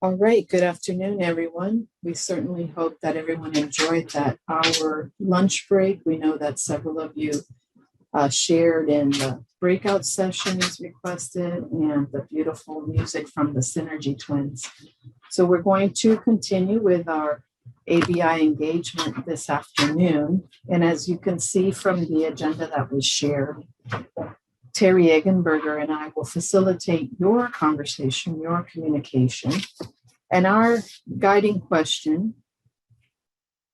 All right, good afternoon, everyone. We certainly hope that everyone enjoyed that hour lunch break. We know that several of you shared in the breakout sessions requested and the beautiful music from the Synergy Twins. So we're going to continue with our ABI engagement this afternoon. And as you can see from the agenda that was shared, Terry Eggenberger and I will facilitate your conversation, your communication. And our guiding question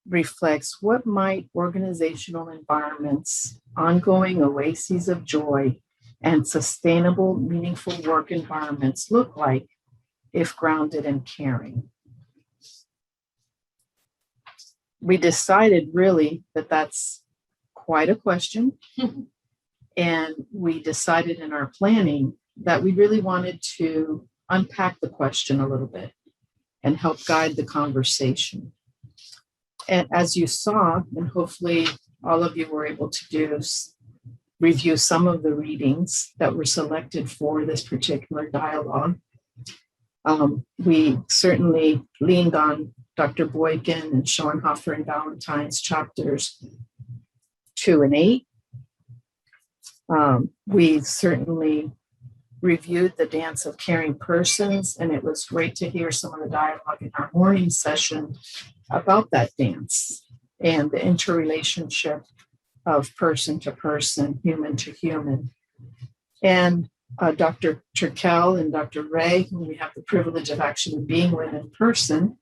reflects what might organizational environments, ongoing oases of joy, and sustainable, meaningful work environments look like if grounded in caring. We decided really that that's quite a question. And we decided in our planning that we really wanted to unpack the question a little bit and help guide the conversation. And as you saw, and hopefully all of you were able to do, review some of the readings that were selected for this particular dialogue. We certainly leaned on Dr. Boykin and Schoenhofer and Valentine's chapters 2 and 8. We certainly reviewed the Dance of Caring Persons, and it was great to hear some of the dialogue in our morning session about that dance and the interrelationship of person to person, human to human. And Dr. Turkel and Dr. Ray, whom we have the privilege of actually being with in person,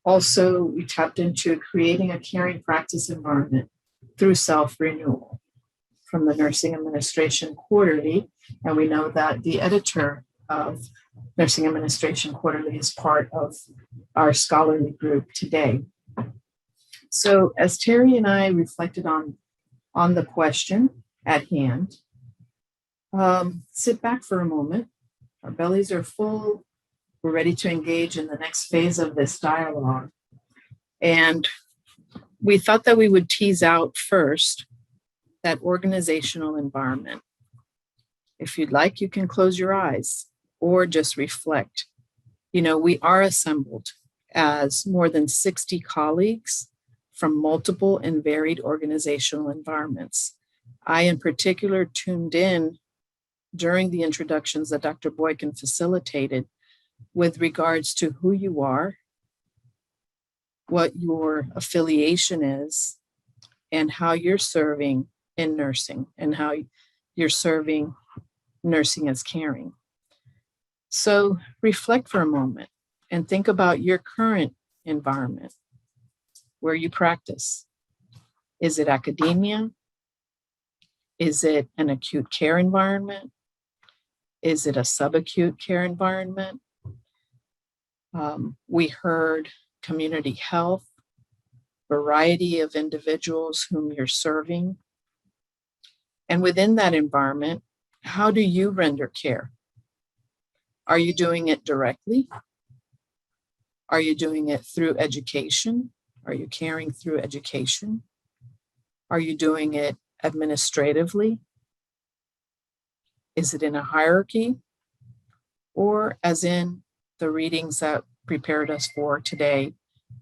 also we tapped into creating a caring practice environment through self-renewal from the Nursing Administration Quarterly. And we know that the editor of Nursing Administration Quarterly is part of our scholarly group today. So as Terry and I reflected on the question at hand, sit back for a moment. Our bellies are full. We're ready to engage in the next phase of this dialogue. And we thought that we would tease out first that organizational environment. If you'd like, you can close your eyes or just reflect. You know, we are assembled as more than 60 colleagues from multiple and varied organizational environments. I, in particular, tuned in during the introductions that Dr. Boykin facilitated with regards to who you are, what your affiliation is, and how you're serving in nursing and how you're serving nursing as caring. So reflect for a moment and think about your current environment where you practice. Is it academia? Is it an acute care environment? Is it a subacute care environment? We heard community health, variety of individuals whom you're serving. And within that environment, how do you render care? Are you doing it directly? Are you doing it through education? Are you caring through education? Are you doing it administratively? Is it in a hierarchy? Or as in the readings that prepared us for today,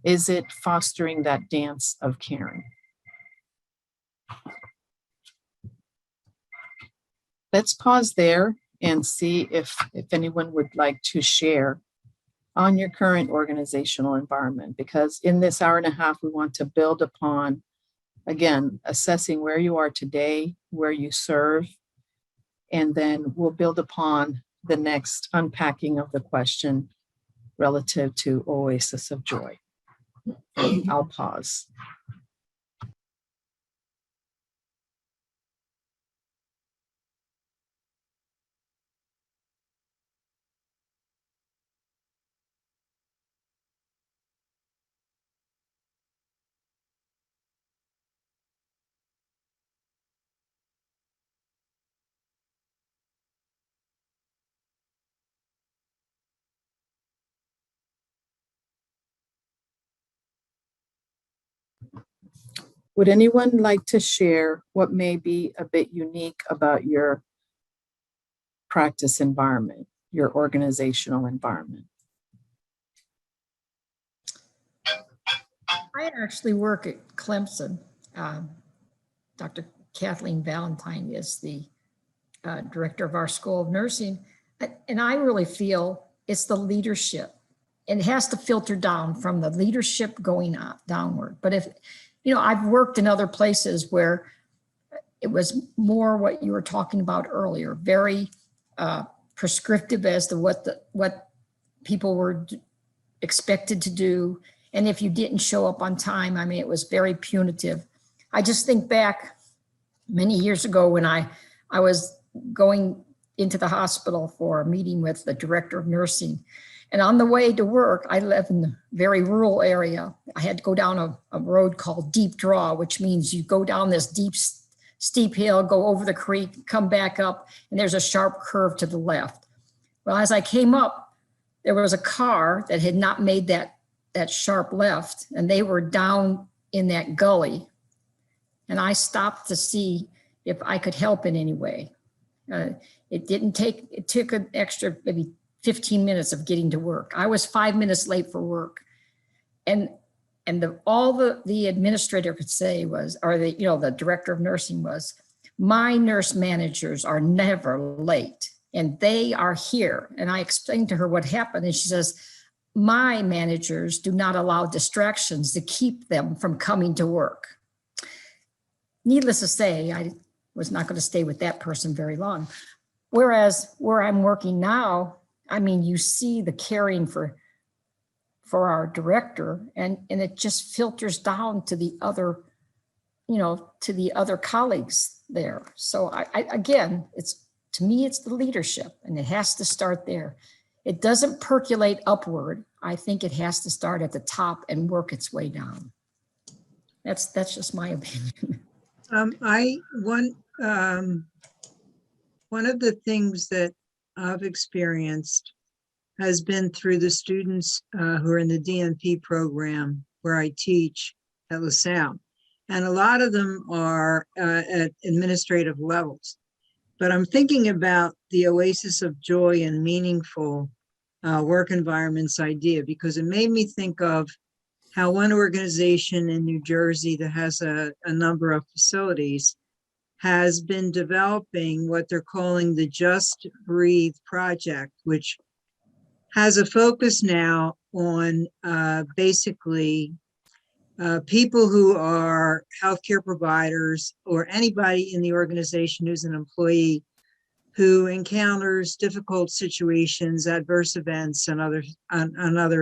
is it fostering that dance of caring? Let's pause there and see if anyone would like to share on your current organizational environment, because in this hour and a half, we want to build upon, again, assessing where you are today, where you serve, and then we'll build upon the next unpacking of the question relative to Oasis of Joy. I'll pause. Would anyone like to share what may be a bit unique about your practice environment, your organizational environment? I actually work at Clemson. Dr. Kathleen Valentine is the director of our School of Nursing. And I really feel it's the leadership. It has to filter down from the leadership going up, downward. But if, I've worked in other places where it was more what you were talking about earlier, very prescriptive as to what people were expected to do. And if you didn't show up on time, I mean, it was very punitive. I just think back many years ago when I was going into the hospital for a meeting with the director of nursing. And on the way to work, I live in a very rural area. I had to go down a road called Deep Draw, which means you go down this steep hill, go over the creek, come back up, and there's a sharp curve to the left. Well, as I came up, there was a car that had not made that sharp left, and they were down in that gully. And I stopped to see if I could help in any way. It took an extra maybe 15 minutes of getting to work. I was 5 minutes late for work. And all the administrator could say was, or the director of nursing was, my nurse managers are never late and they are here. And I explained to her what happened. And she says, my managers do not allow distractions to keep them from coming to work. Needless to say, I was not going to stay with that person very long. Whereas where I'm working now, I mean, you see the caring for our director, and it just filters down to the other, to the other colleagues there. So again, to me, it's the leadership, and it has to start there. It doesn't percolate upward. I think it has to start at the top and work its way down. That's just my opinion. One of the things that I've experienced has been through the students who are in the DNP program where I teach at LaSalle. And a lot of them are at administrative levels. But I'm thinking about the Oasis of Joy and meaningful work environments idea, because it made me think of how one organization in New Jersey that has a number of facilities has been developing what they're calling the Just Breathe Project, which has a focus now on basically people who are healthcare providers or anybody in the organization who's an employee who encounters difficult situations, adverse events, and other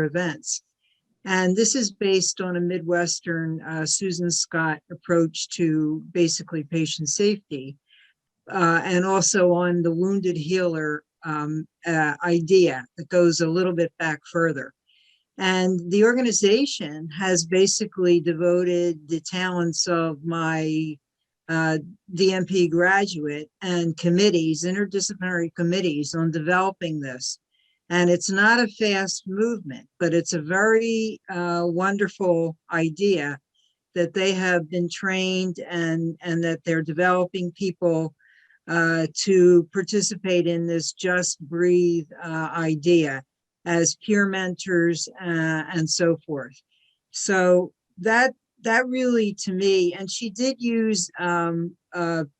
events. And this is based on a Midwestern Susan Scott approach to basically patient safety, and also on the wounded healer idea that goes a little bit back further. And the organization has basically devoted the talents of my DNP graduate and committees, interdisciplinary committees, on developing this. And it's not a fast movement, but it's a very wonderful idea that they have been trained and that they're developing people to participate in this Just Breathe idea as peer mentors and so forth. So that really, to me, and she did use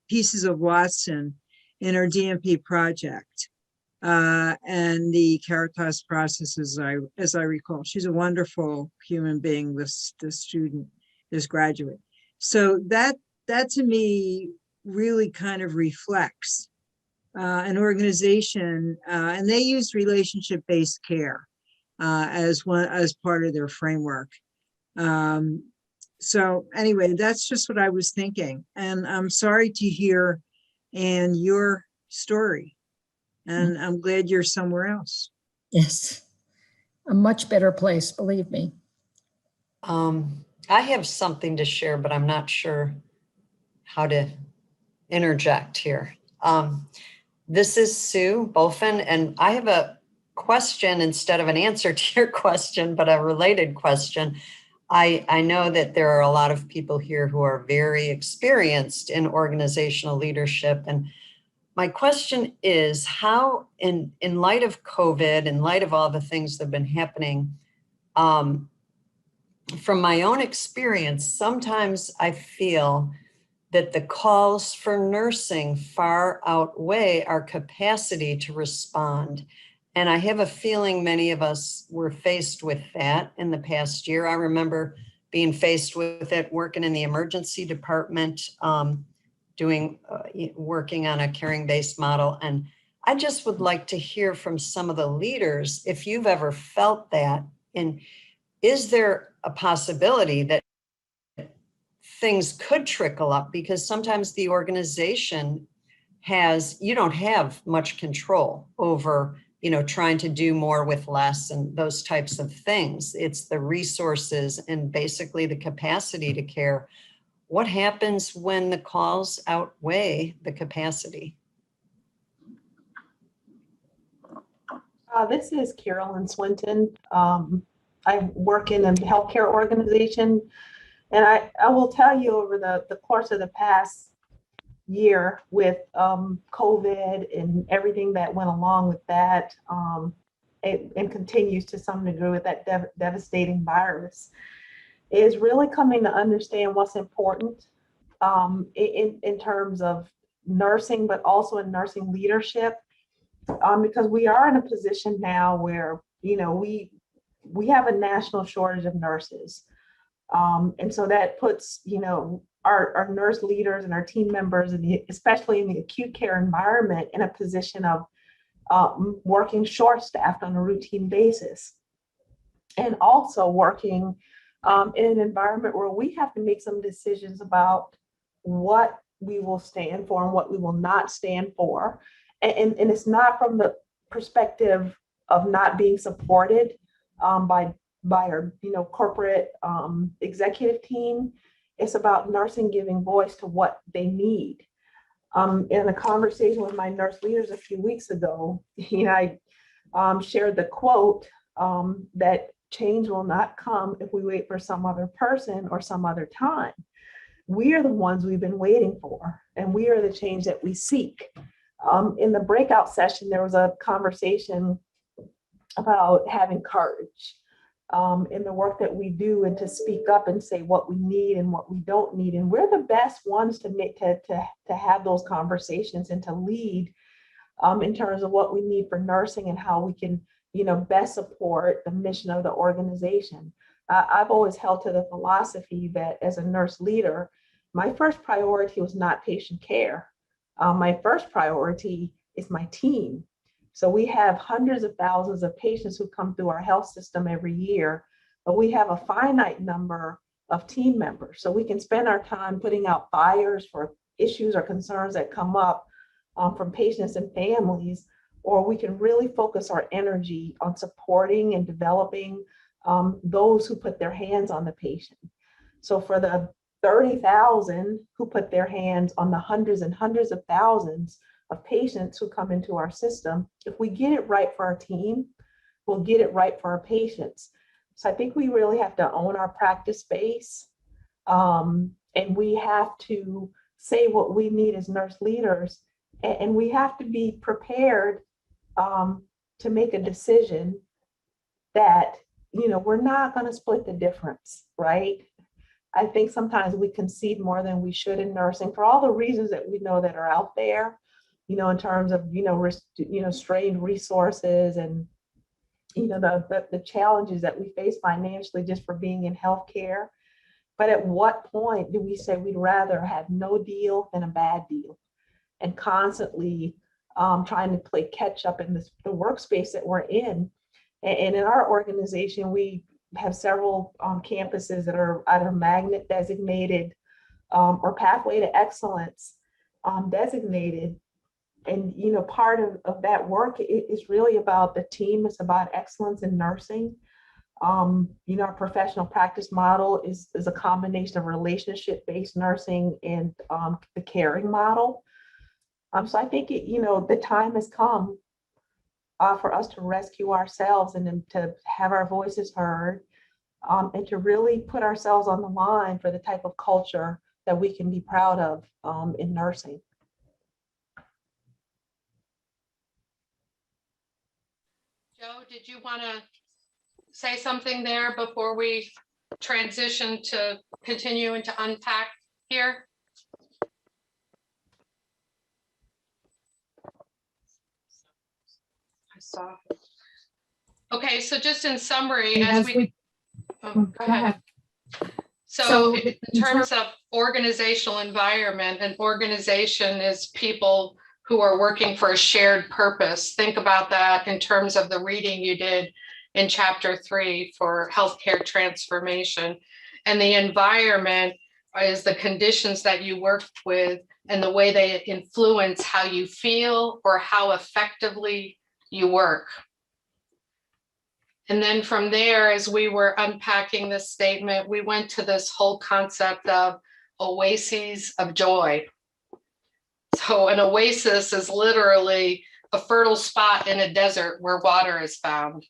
pieces of Watson in her DNP project. And the Caritas process, as I recall. She's a wonderful human being, this student, this graduate. So that to me really kind of reflects an organization, and they use relationship-based care as part of their framework. So anyway, that's just what I was thinking. And I'm sorry to hear and your story. And I'm glad you're somewhere else. Yes, a much better place, believe me. I have something to share, but I'm not sure how to interject here. This is Sue Bofen, and I have a question instead of an answer to your question, but a related question. I know that there are a lot of people here who are very experienced in organizational leadership, and my question is, how, in light of COVID, in light of all the things that have been happening, from my own experience, sometimes I feel that the calls for nursing far outweigh our capacity to respond. And I have a feeling many of us were faced with that in the past year. I remember being faced with it, working in the emergency department, working on a caring-based model. And I just would like to hear from some of the leaders, if you've ever felt that, and is there a possibility that things could trickle up? Because sometimes the organization you don't have much control over, trying to do more with less and those types of things. It's the resources and basically the capacity to care. What happens when the calls outweigh the capacity? This is Carolyn Swinton. I work in a healthcare organization, and I will tell you over the course of the past year with COVID and everything that went along with that, and continues to some degree with that devastating virus, is really coming to understand what's important in terms of nursing, but also in nursing leadership. Because we are in a position now where, we have a national shortage of nurses. And so that puts, our nurse leaders and our team members, especially in the acute care environment, in a position of working short-staffed on a routine basis. And also working in an environment where we have to make some decisions about what we will stand for and what we will not stand for. And it's not from the perspective of not being supported by our corporate executive team. It's about nursing giving voice to what they need. In a conversation with my nurse leaders a few weeks ago, I shared the quote that change will not come if we wait for some other person or some other time. We are the ones we've been waiting for, and we are the change that we seek. In the breakout session, there was a conversation about having courage in the work that we do, and to speak up and say what we need and what we don't need. And we're the best ones to have those conversations and to lead in terms of what we need for nursing and how we can, best support the mission of the organization. I've always held to the philosophy that as a nurse leader, my first priority was not patient care. My first priority is my team. So we have hundreds of thousands of patients who come through our health system every year, but we have a finite number of team members. So we can spend our time putting out fires for issues or concerns that come up from patients and families, or we can really focus our energy on supporting and developing those who put their hands on the patient. So for the 30,000 who put their hands on the hundreds and hundreds of thousands of patients who come into our system, if we get it right for our team, we'll get it right for our patients. So I think we really have to own our practice space, and we have to say what we need as nurse leaders, and we have to be prepared to make a decision that, we're not going to split the difference, right? I think sometimes we concede more than we should in nursing for all the reasons that we know that are out there, in terms of, strained resources and, the challenges that we face financially just for being in healthcare. But at what point do we say we'd rather have no deal than a bad deal, and constantly trying to play catch up in the workspace that we're in? And in our organization, we have several campuses that are either magnet designated or pathway to excellence designated. And, part of that work is really about the team. It's about excellence in nursing. Our professional practice model is a combination of relationship-based nursing and the caring model. So I think, the time has come for us to rescue ourselves and then to have our voices heard, and to really put ourselves on the line for the type of culture that we can be proud of in nursing. Joe, did you want to say something there before we transition to continue and to unpack here? I saw. Okay, so just in summary, as we go ahead. So in terms of organizational environment, an organization is people who are working for a shared purpose. Think about that in terms of the reading you did in chapter 3 for healthcare transformation. And the environment is the conditions that you worked with and the way they influence how you feel or how effectively you work. And then from there, as we were unpacking this statement, we went to this whole concept of oases of joy. So an oasis is literally a fertile spot in a desert where water is found.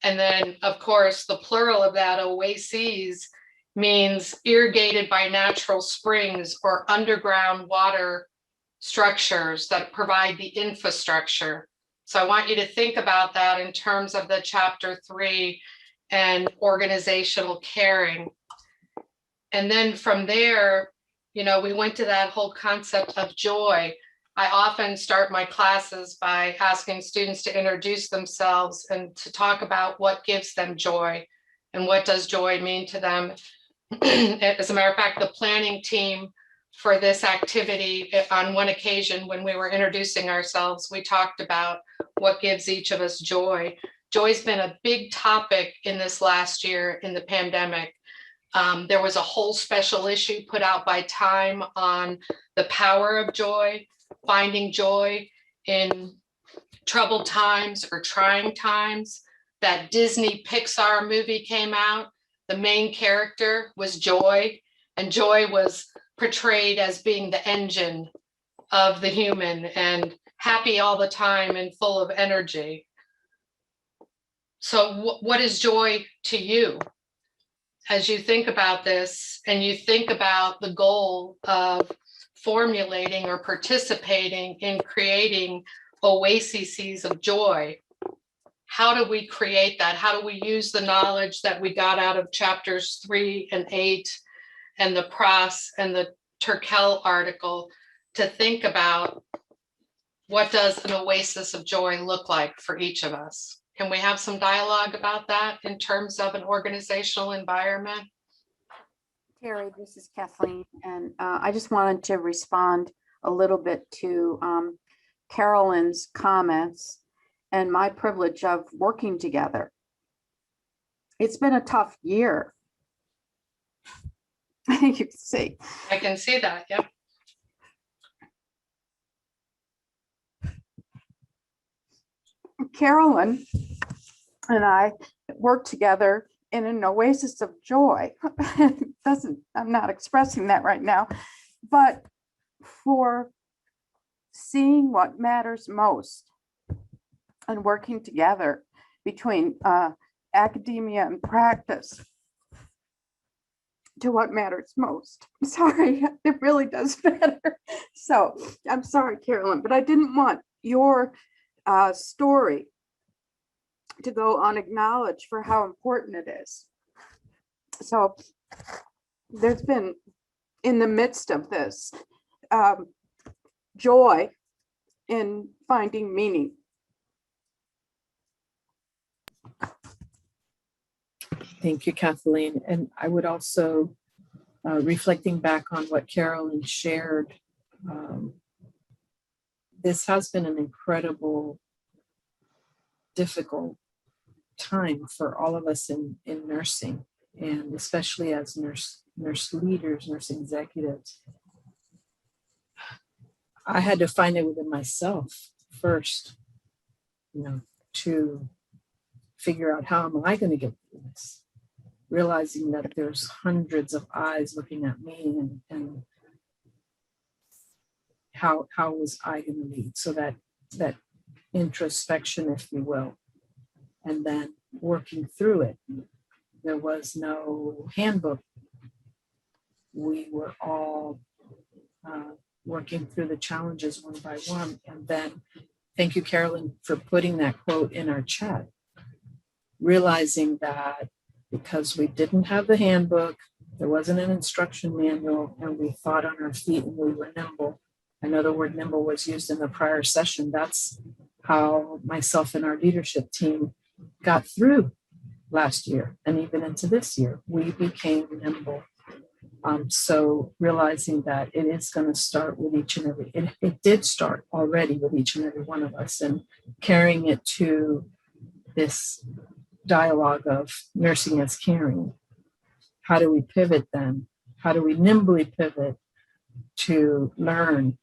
And then, of course, the plural of that, oases, means irrigated by natural springs or underground water structures that provide the infrastructure. So I want you to think about that in terms of the chapter 3 and organizational caring. And then from there, you know, we went to that whole concept of joy. I often start my classes by asking students to introduce themselves and to talk about what gives them joy and what does joy mean to them. As a matter of fact, the planning team for this activity, on one occasion when we were introducing ourselves, we talked about what gives each of us joy. Joy's been a big topic in this last year in the pandemic. There was a whole special issue put out by Time on the power of joy, finding joy in troubled times or trying times. That Disney Pixar movie came out. The main character was Joy, and Joy was portrayed as being the engine of the human and happy all the time and full of energy. So what is joy to you? As you think about this and you think about the goal of formulating or participating in creating oases of joy, how do we create that? How do we use the knowledge that we got out of chapters 3 and 8 and the Pross and the Turkel article to think about what does an oasis of joy look like for each of us? Can we have some dialogue about that in terms of an organizational environment? Terry, this is Kathleen, and I just wanted to respond a little bit to Carolyn's comments and my privilege of working together. It's been a tough year. You can see. I can see that, yep. Carolyn and I worked together in an oasis of joy. I'm not expressing that right now, but for seeing what matters most and working together between academia and practice to what matters most. Sorry, it really does matter. So I'm sorry, Carolyn, but I didn't want your story to go unacknowledged for how important it is. So there's been, in the midst of this, joy in finding meaning. Thank you, Kathleen. And I would also, reflecting back on what Carolyn shared, this has been an incredible, difficult time for all of us in nursing, and especially as nurse leaders, nurse executives. I had to find it within myself first, to figure out how am I going to get through this, realizing that there's hundreds of eyes looking at me, and how was I going to lead? So that introspection, if you will, and then working through it. There was no handbook. We were all working through the challenges one by one. And then thank you, Carolyn, for putting that quote in our chat, realizing that because we didn't have the handbook, there wasn't an instruction manual, and we thought on our feet and we were nimble. I know the word nimble was used in the prior session. That's how myself and our leadership team got through last year and even into this year. We became nimble. So realizing that it is going to start with each and every, it did start already with each and every one of us, and carrying it to this dialogue of nursing as caring. How do we pivot then? How do we nimbly pivot to learn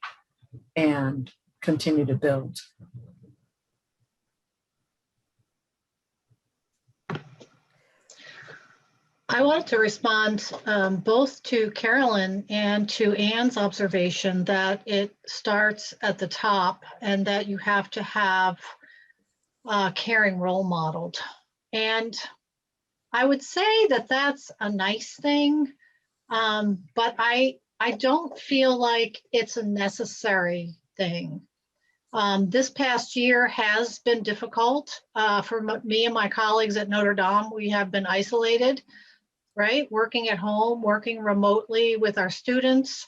and continue to build? I wanted to respond both to Carolyn and to Anne's observation that it starts at the top and that you have to have caring role modeled. And I would say that that's a nice thing, but I don't feel like it's a necessary thing. This past year has been difficult for me and my colleagues at Notre Dame. We have been isolated, right? Working at home, working remotely with our students,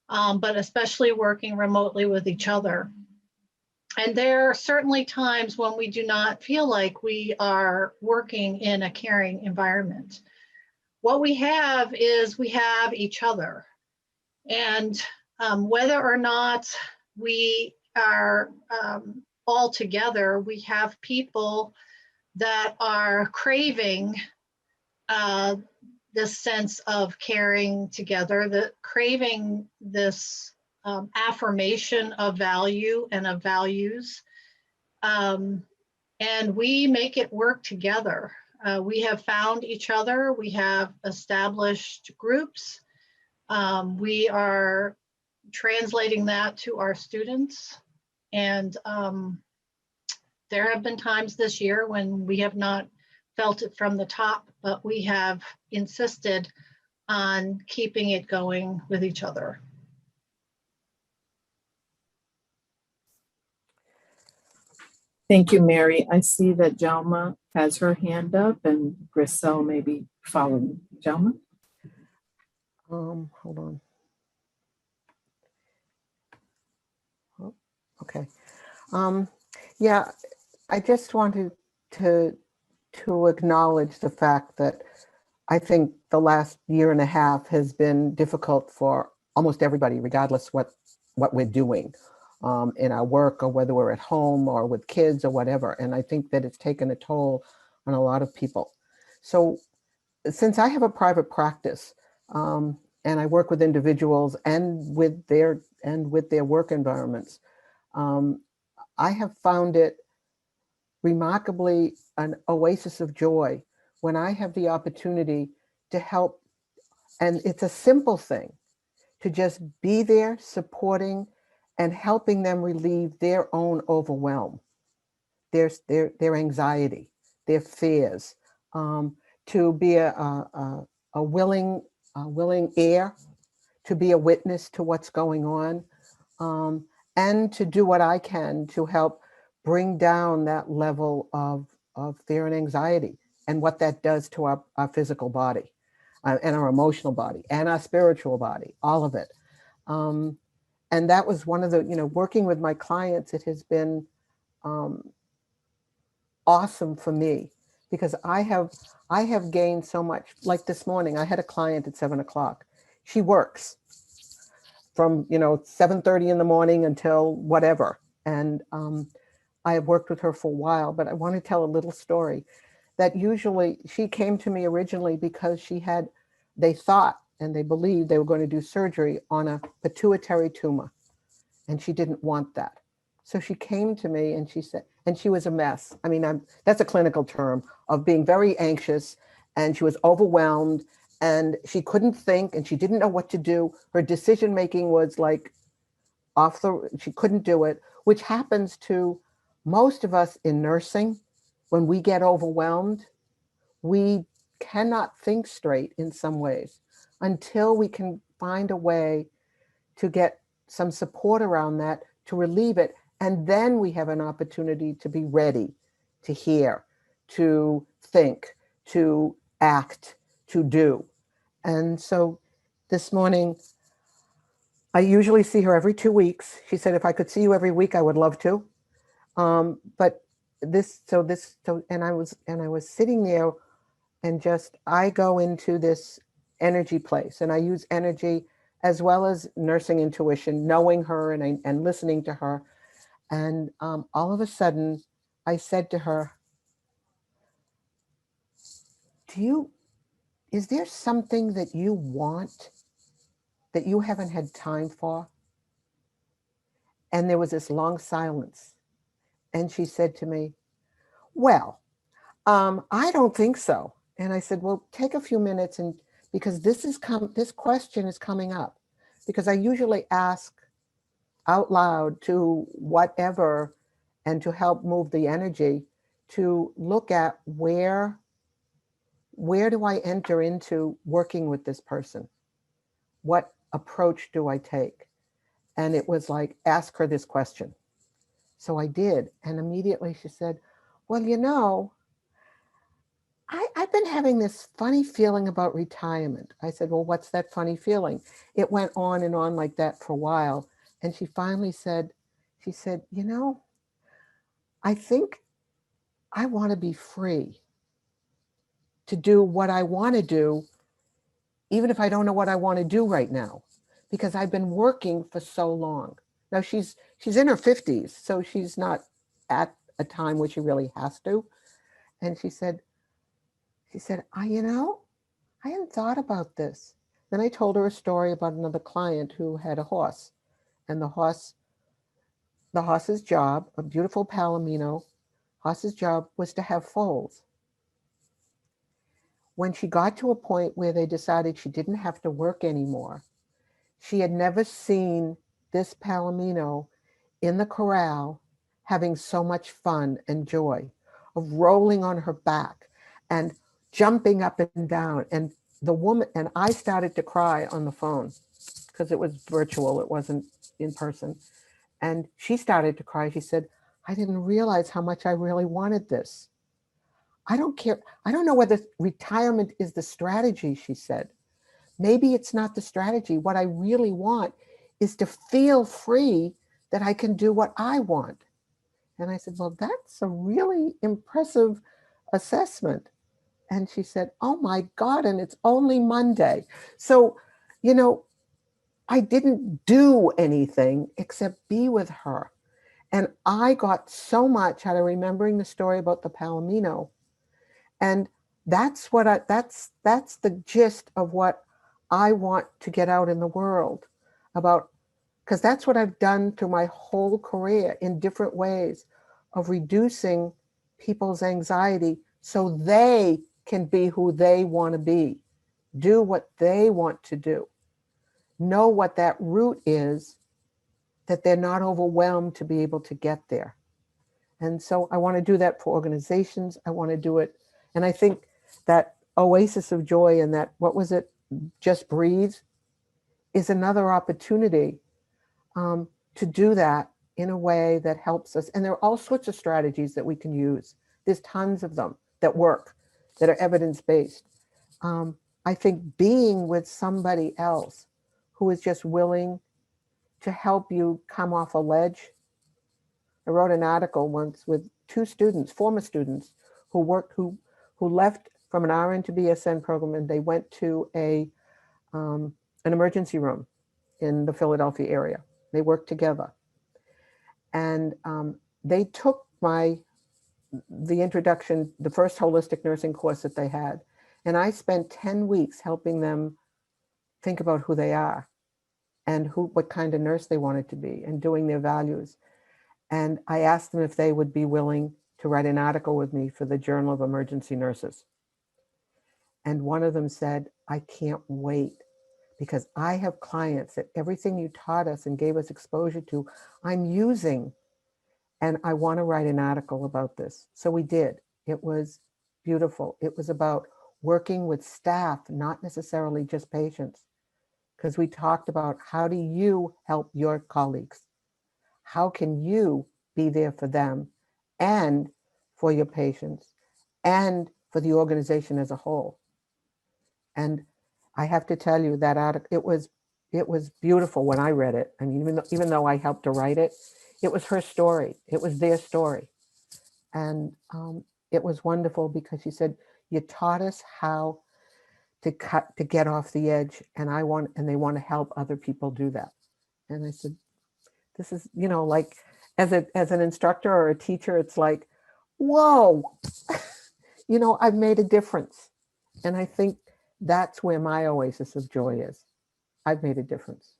but especially working remotely with each other. And there are certainly times when we do not feel like we are working in a caring environment. What we have is we have each other. And whether or not we are all together, we have people that are craving this sense of caring together, the craving this affirmation of value and of values. And we make it work together. We have found each other. We have established groups. We are translating that to our students. And there have been times this year when we have not felt it from the top, but we have insisted on keeping it going with each other. Thank you, Mary. I see that Jalma has her hand up and Grisel may be following. Jalma? Hold on. Oh, okay. Yeah, I just wanted to acknowledge the fact that I think the last year and a half has been difficult for almost everybody, regardless what we're doing in our work or whether we're at home or with kids or whatever. And I think that it's taken a toll on a lot of people. So since I have a private practice and I work with individuals and with their work environments, I have found it remarkably an oasis of joy when I have the opportunity to help. And it's a simple thing to just be there supporting and helping them relieve their own overwhelm, their anxiety, their fears, to be a willing ear, to be a witness to what's going on, and to do what I can to help bring down that level of fear and anxiety and what that does to our physical body and our emotional body and our spiritual body, all of it. And that was one of the, working with my clients, it has been awesome for me because I have gained so much. Like this morning, I had a client at 7 o'clock. She works from 7:30 in the morning until whatever. And I have worked with her for a while, but I want to tell a little story that usually she came to me originally because they thought and they believed they were going to do surgery on a pituitary tumor. And she didn't want that. So she came to me and she said, and she was a mess. I mean, that's a clinical term of being very anxious, and she was overwhelmed and she couldn't think and she didn't know what to do. Her decision-making was like she couldn't do it, which happens to most of us in nursing. When we get overwhelmed, we cannot think straight in some ways until we can find a way to get some support around that to relieve it. And then we have an opportunity to be ready to hear, to think, to act, to do. And so this morning, I usually see her every 2 weeks. She said, if I could see you every week, I would love to. But and I was sitting there, and just, I go into this energy place, and I use energy as well as nursing intuition, knowing her and listening to her. And all of a sudden, I said to her, is there something that you want that you haven't had time for? And there was this long silence. And she said to me, well, I don't think so. And I said, well, take a few minutes, and because this question is coming up, because I usually ask out loud to whatever, and to help move the energy, to look at where do I enter into working with this person? What approach do I take? And it was like, ask her this question. So I did. And immediately she said, well, I've been having this funny feeling about retirement. I said, well, what's that funny feeling? It went on and on like that for a while. And she finally said, I think I want to be free to do what I want to do, even if I don't know what I want to do right now, because I've been working for so long. Now she's in her 50s, so she's not at a time where she really has to. And she said, I hadn't thought about this. Then I told her a story about another client who had a horse, and the horse's job, a beautiful Palomino, horse's job was to have foals. When she got to a point where they decided she didn't have to work anymore, she had never seen this Palomino in the corral having so much fun and joy, of rolling on her back and jumping up and down. And the woman, and I started to cry on the phone because it was virtual, it wasn't in person. And she started to cry. She said, I didn't realize how much I really wanted this. I don't care. I don't know whether retirement is the strategy, she said. Maybe it's not the strategy. What I really want is to feel free that I can do what I want. And I said, well, that's a really impressive assessment. And she said, oh my God, and it's only Monday. So, I didn't do anything except be with her. And I got so much out of remembering the story about the Palomino. And that's the gist of what I want to get out in the world about, because that's what I've done through my whole career in different ways of reducing people's anxiety so they can be who they want to be, do what they want to do, know what that route is, that they're not overwhelmed to be able to get there. And so I want to do that for organizations. I want to do it. And I think that Oasis of Joy and that, what was it, Just Breathe, is another opportunity to do that in a way that helps us. And there are all sorts of strategies that we can use. There's tons of them that work, that are evidence-based. I think being with somebody else who is just willing to help you come off a ledge. I wrote an article once with 2 students, former students, who left from an RN to BSN program, and they went to an emergency room in the Philadelphia area. They worked together. And they took the introduction, the first holistic nursing course that they had. And I spent 10 weeks helping them think about who they are and what kind of nurse they wanted to be, and doing their values. And I asked them if they would be willing to write an article with me for the Journal of Emergency Nurses. And one of them said, I can't wait, because I have clients that everything you taught us and gave us exposure to, I'm using, and I want to write an article about this. So we did. It was beautiful. It was about working with staff, not necessarily just patients, because we talked about, how do you help your colleagues? How can you be there for them and for your patients and for the organization as a whole? And I have to tell you that it was beautiful when I read it. I mean, even though I helped to write it, it was her story. It was their story. And it was wonderful because she said, you taught us how to get off the edge. And they want to help other people do that. And I said, this is, like as an instructor or a teacher, it's like, whoa, I've made a difference. And I think that's where my oasis of joy is. I've made a difference.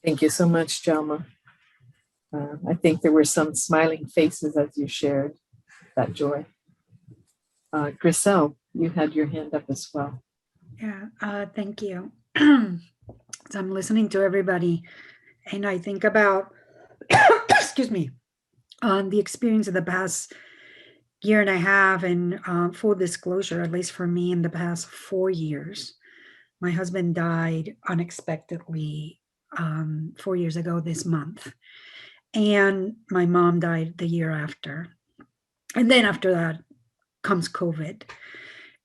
Thank you so much, Jelma. I think there were some smiling faces as you shared that joy. Griselle, you had your hand up as well. Yeah, thank you. So I'm listening to everybody, and I think about, excuse me, the experience of the past year and a half, and full disclosure, at least for me, in the past 4 years, my husband died unexpectedly 4 years ago this month, and my mom died the year after, and then after that comes COVID,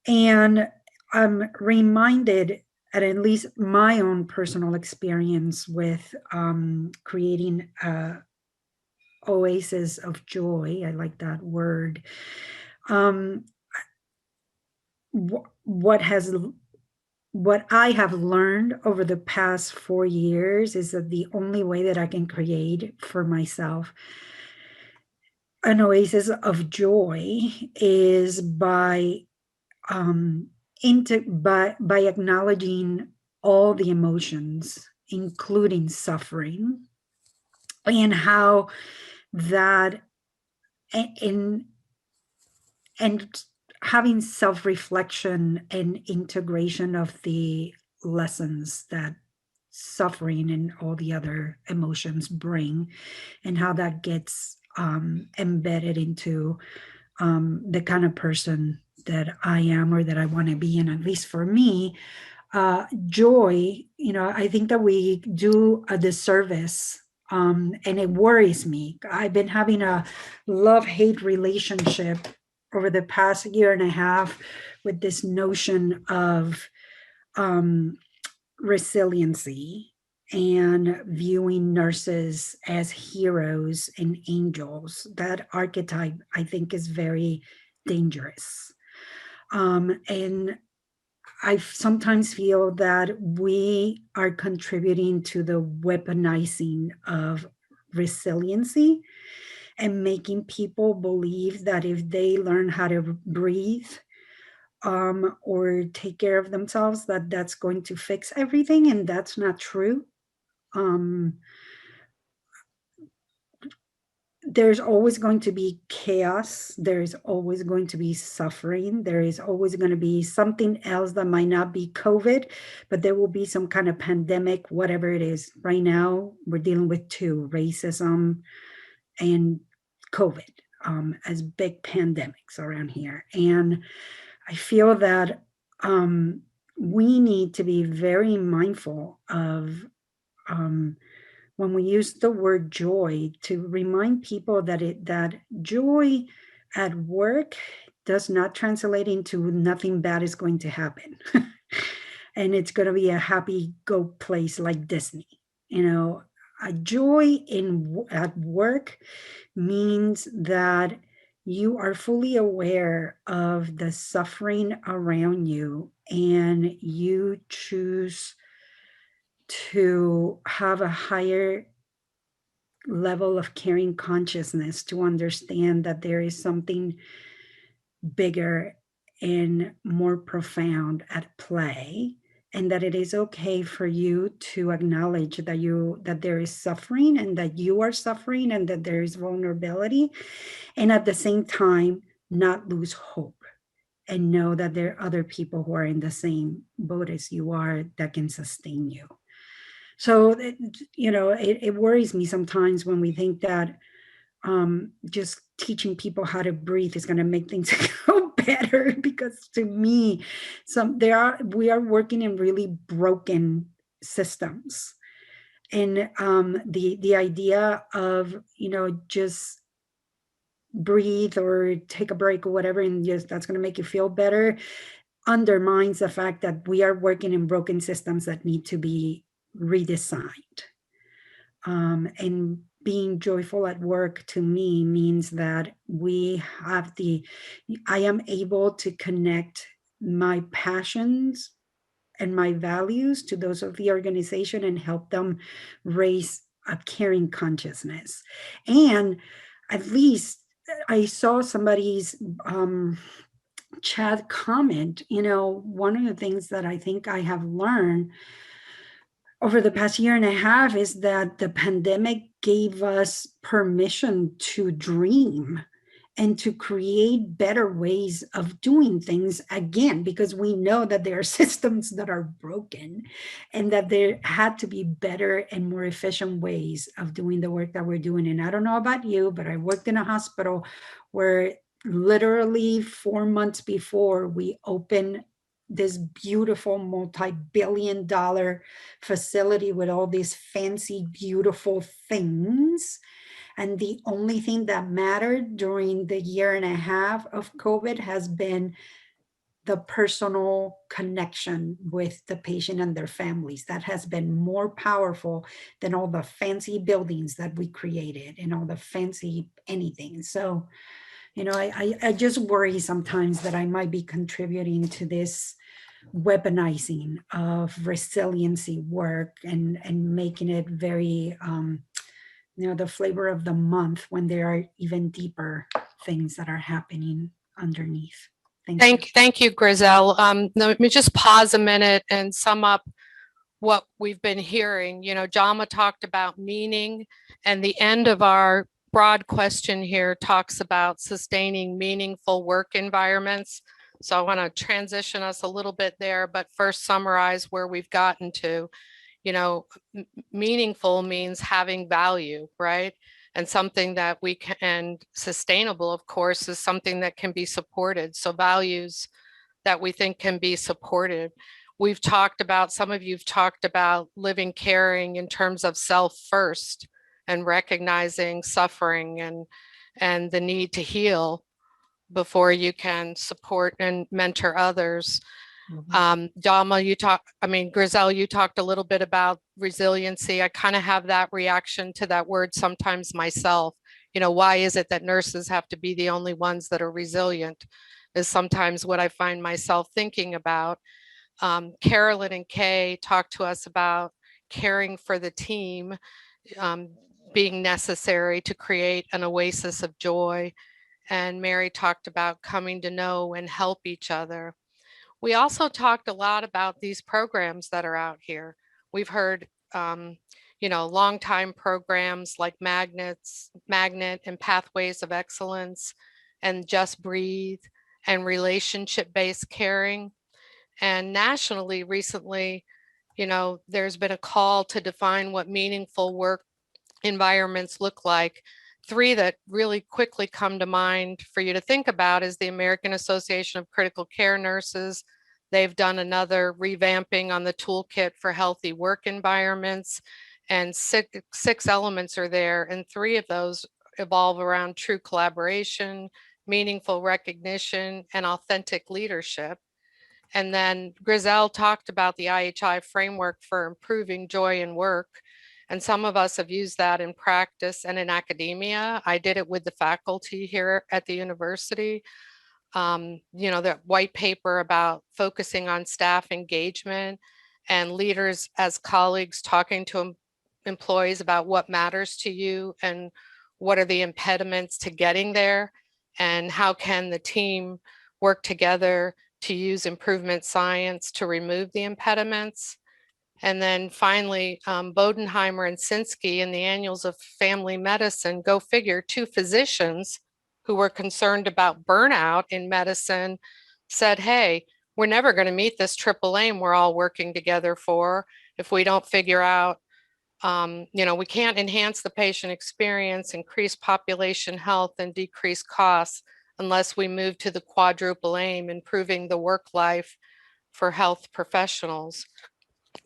and I'm reminded, at least my own personal experience with creating oases of joy. I like that word. What I have learned over the past 4 years is that the only way that I can create for myself an oasis of joy is by acknowledging all the emotions, including suffering, and how that and having self-reflection and integration of the lessons that suffering and all the other emotions bring, and how that gets embedded into the kind of person that I am or that I want to be. And at least for me, joy, I think that we do a disservice, and it worries me. I've been having a love-hate relationship over the past year and a half with this notion of resiliency and viewing nurses as heroes and angels. That archetype, I think, is very dangerous. And I sometimes feel that we are contributing to the weaponizing of resiliency and making people believe that if they learn how to breathe or take care of themselves, that that's going to fix everything. And that's not true. There's always going to be chaos. There is always going to be suffering. There is always going to be something else that might not be COVID, but there will be some kind of pandemic, whatever it is. Right now, we're dealing with two: racism and COVID as big pandemics around here. And I feel that we need to be very mindful of when we use the word joy, to remind people that joy at work does not translate into nothing bad is going to happen. And it's going to be a happy go place like Disney. A joy at work means that you are fully aware of the suffering around you, and you choose to have a higher level of caring consciousness, to understand that there is something bigger and more profound at play, and that it is okay for you to acknowledge that there is suffering, and that you are suffering, and that there is vulnerability, and at the same time not lose hope, and know that there are other people who are in the same boat as you are that can sustain you. So, it worries me sometimes when we think that just teaching people how to breathe is going to make things go better, because to me, we are working in really broken systems. And the idea of, just breathe or take a break or whatever, and just that's going to make you feel better, undermines the fact that we are working in broken systems that need to be redesigned. And being joyful at work to me means that I am able to connect my passions and my values to those of the organization and help them raise a caring consciousness. And at least I saw somebody's chat comment, one of the things that I think I have learned over the past year and a half is that the pandemic gave us permission to dream and to create better ways of doing things again, because we know that there are systems that are broken and that there had to be better and more efficient ways of doing the work that we're doing. And I don't know about you, but I worked in a hospital where literally 4 months before we opened this beautiful multi-billion-dollar facility with all these fancy, beautiful things. And the only thing that mattered during the year and a half of COVID has been the personal connection with the patient and their families. That has been more powerful than all the fancy buildings that we created and all the fancy anything. So, I just worry sometimes that I might be contributing to this weaponizing of resiliency work and making it very, the flavor of the month when there are even deeper things that are happening underneath. Thank you, Griselle. Let me just pause a minute and sum up what we've been hearing. Jama talked about meaning, and the end of our broad question here talks about sustaining meaningful work environments. So I want to transition us a little bit there, but first summarize where we've gotten to. Meaningful means having value, right? And something that we can, and sustainable, of course, is something that can be supported. So values that we think can be supported. We've talked about, some of you've talked about living caring in terms of self first and recognizing suffering and the need to heal before you can support and mentor others. Dama, Griselle, you talked a little bit about resiliency. I kind of have that reaction to that word sometimes myself. Why is it that nurses have to be the only ones that are resilient is sometimes what I find myself thinking about. Carolyn and Kay talked to us about caring for the team being necessary to create an oasis of joy. And Mary talked about coming to know and help each other. We also talked a lot about these programs that are out here. We've heard, long time programs like Magnet and Pathways of Excellence and Just Breathe and relationship-based caring. And nationally, recently, there's been a call to define what meaningful work environments look like. 3 that really quickly come to mind for you to think about is the American Association of Critical Care Nurses. They've done another revamping on the toolkit for healthy work environments, and six elements are there, and 3 of those evolve around true collaboration, meaningful recognition, and authentic leadership. And then Griselle talked about the IHI framework for improving joy in work. And some of us have used that in practice and in academia. I did it with the faculty here at the university. The white paper about focusing on staff engagement and leaders as colleagues talking to employees about what matters to you and what are the impediments to getting there and how can the team work together to use improvement science to remove the impediments. And then finally, Bodenheimer and Sinsky in the Annuals of Family Medicine, go figure, 2 physicians who were concerned about burnout in medicine said, hey, we're never going to meet this triple aim we're all working together for if we don't figure out, we can't enhance the patient experience, increase population health, and decrease costs unless we move to the quadruple aim, improving the work life for health professionals.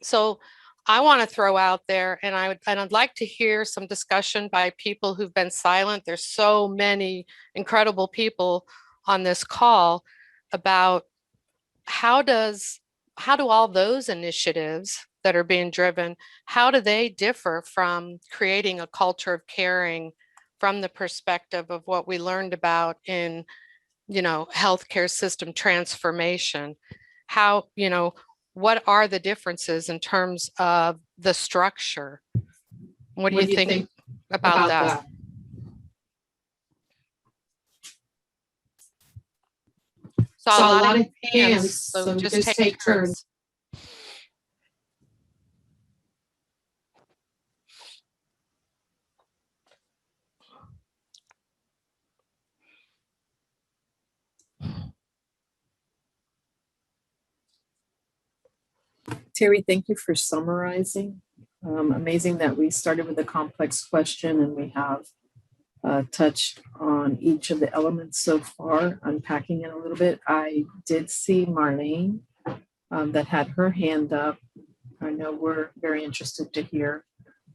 So I want to throw out there, and I'd like to hear some discussion by people who've been silent. There's so many incredible people on this call about how do all those initiatives that are being driven, how do they differ from creating a culture of caring from the perspective of what we learned about in, healthcare system transformation? How, what are the differences in terms of the structure? What do you think about that? Saw a lot of hands, so just take turns. Terry, thank you for summarizing. Amazing that we started with a complex question and we have touched on each of the elements so far, unpacking it a little bit. I did see Marlene that had her hand up. I know we're very interested to hear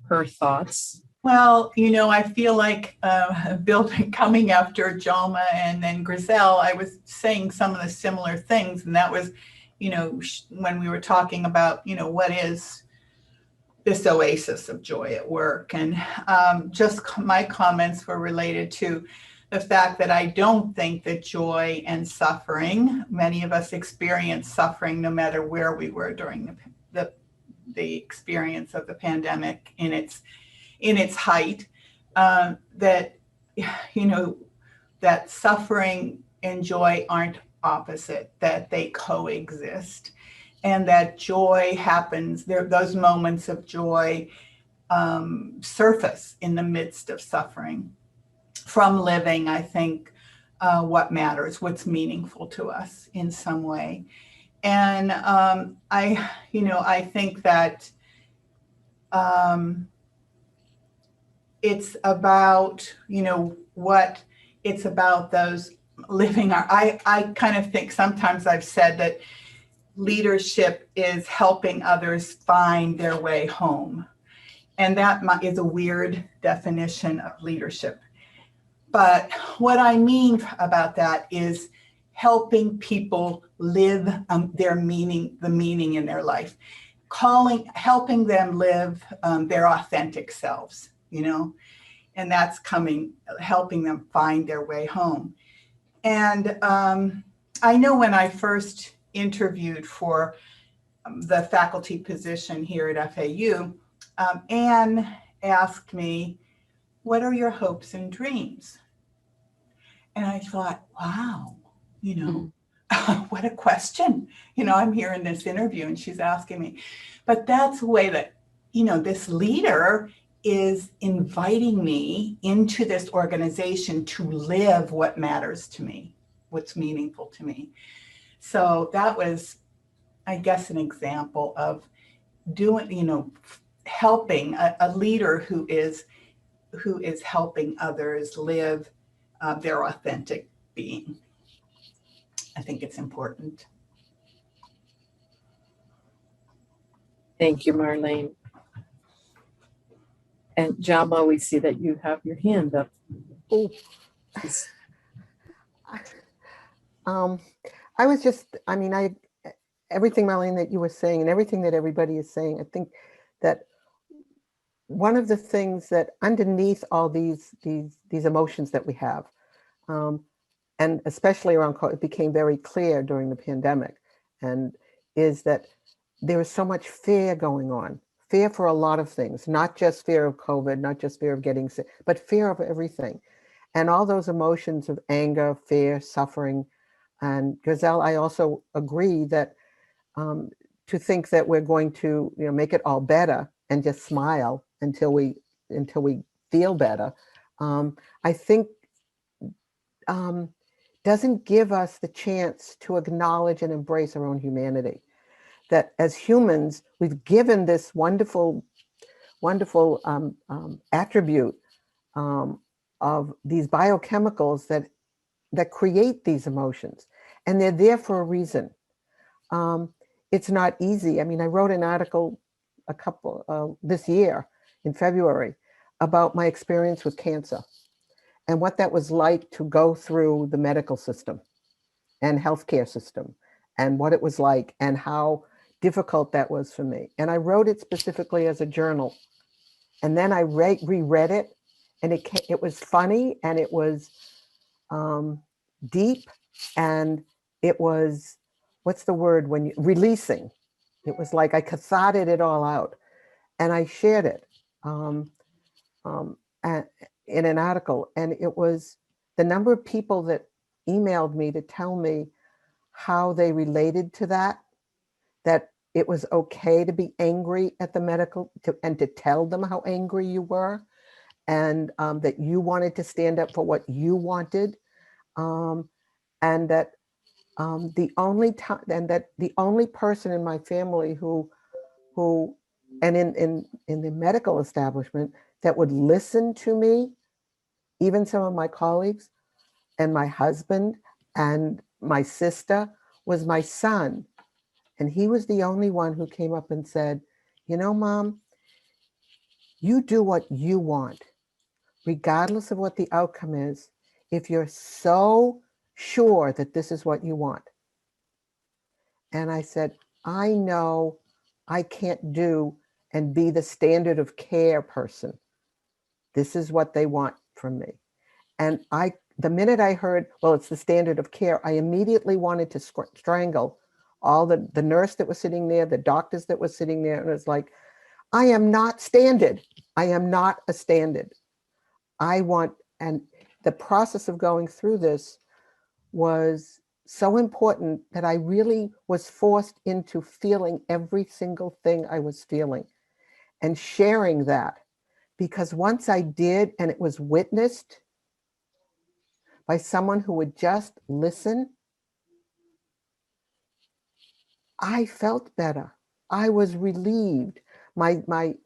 her thoughts. Well, I feel like building, coming after Jalma and then Griselle, I was saying some of the similar things. And that was, when we were talking about, what is this oasis of joy at work? And just my comments were related to the fact that I don't think that joy and suffering, many of us experience suffering no matter where we were during the experience of the pandemic in its height, that suffering and joy aren't opposite, that they coexist, and that joy happens there. Those moments of joy surface in the midst of suffering from living, I think, what matters, what's meaningful to us in some way. And I think that it's about, it's about those living I kind of think sometimes I've said that leadership is helping others find their way home. And that is a weird definition of leadership. But what I mean about that is helping people live their meaning, the meaning in their life, helping them live their authentic selves, and that's helping them find their way home. And I know when I first interviewed for the faculty position here at FAU, Anne asked me, "What are your hopes and dreams?" And I thought, wow, what a question. I'm here in this interview and she's asking me. But that's the way that, this leader is inviting me into this organization to live what matters to me, what's meaningful to me. So that was, I guess, an example of doing, helping a leader who is helping others live their authentic being. I think it's important. Thank you, Marlene. And Jama, we see that you have your hand up. Oh. I was just, everything, Marlene, that you were saying and everything that everybody is saying, I think that one of the things that underneath all these emotions that we have, and especially around COVID, it became very clear during the pandemic, and is that there is so much fear going on. Fear for a lot of things, not just fear of COVID, not just fear of getting sick, but fear of everything. And all those emotions of anger, fear, suffering. And Griselle, I also agree that to think that we're going to make it all better and just smile until we feel better, I think doesn't give us the chance to acknowledge and embrace our own humanity. That as humans, we've given this wonderful attribute of these biochemicals that create these emotions, and they're there for a reason. It's not easy. I wrote an article this year in February about my experience with cancer and what that was like to go through the medical system and healthcare system and what it was like and how difficult that was for me. And I wrote it specifically as a journal. And then I reread it, and it was funny, and it was deep, and it was, what's the word when you, releasing. It was like I catharted it all out, and I shared it in an article. And it was the number of people that emailed me to tell me how they related to that it was okay to be angry at the medical and to tell them how angry you were, and that you wanted to stand up for what you wanted, and that the only person in my family who and in the medical establishment that would listen to me, even some of my colleagues and my husband and my sister, was my son. And he was the only one who came up and said, you know, Mom, you do what you want, regardless of what the outcome is, if you're so sure that this is what you want. And I said, I know I can't do and be the standard of care person. This is what they want from me. And the minute I heard, well, it's the standard of care, I immediately wanted to strangle all the nurse that was sitting there, the doctors that was sitting there. And it was like, I am not standard. I am not a standard. And the process of going through this was so important that I really was forced into feeling every single thing I was feeling and sharing that. Because once I did, and it was witnessed by someone who would just listen, I felt better. I was relieved. My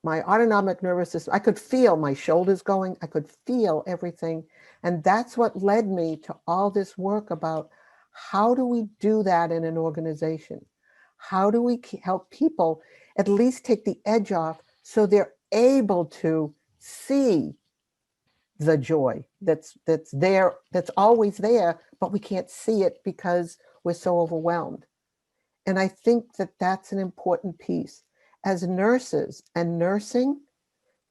autonomic nervous system, I could feel my shoulders going. I could feel everything. And that's what led me to all this work about how do we do that in an organization? How do we help people at least take the edge off so they're able to see the joy that's there, that's always there, but we can't see it because we're so overwhelmed. And I think that that's an important piece. As nurses and nursing,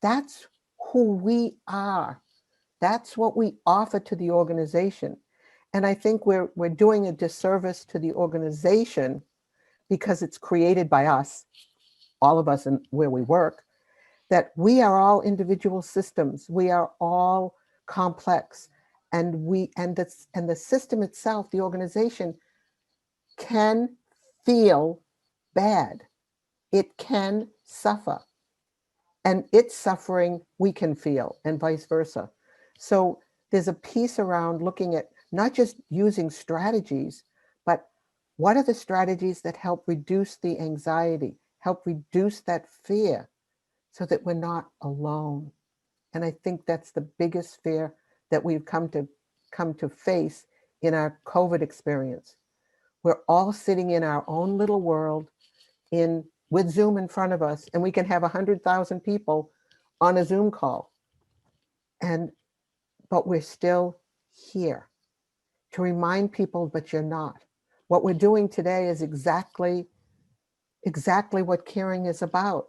that's who we are. That's what we offer to the organization. And I think we're doing a disservice to the organization because it's created by us, all of us and where we work, that we are all individual systems. We are all complex. And the system itself, the organization, can feel bad. It can suffer. And its suffering we can feel, and vice versa. So there's a piece around looking at not just using strategies, but what are the strategies that help reduce the anxiety, help reduce that fear so that we're not alone. And I think that's the biggest fear that we've come to face in our COVID experience. We're all sitting in our own little world with Zoom in front of us, and we can have 100,000 people on a Zoom call. But we're still here to remind people, but you're not. What we're doing today is exactly what caring is about.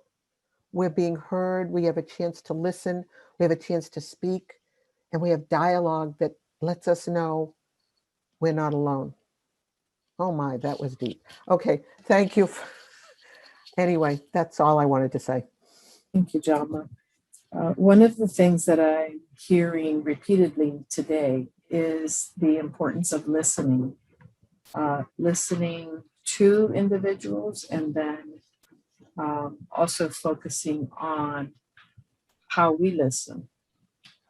We're being heard, we have a chance to listen, we have a chance to speak, and we have dialogue that lets us know we're not alone. Oh my, that was deep. Okay, thank you. Anyway, that's all I wanted to say. Thank you, Jalma. One of the things that I'm hearing repeatedly today is the importance of listening. Listening to individuals, and then also focusing on how we listen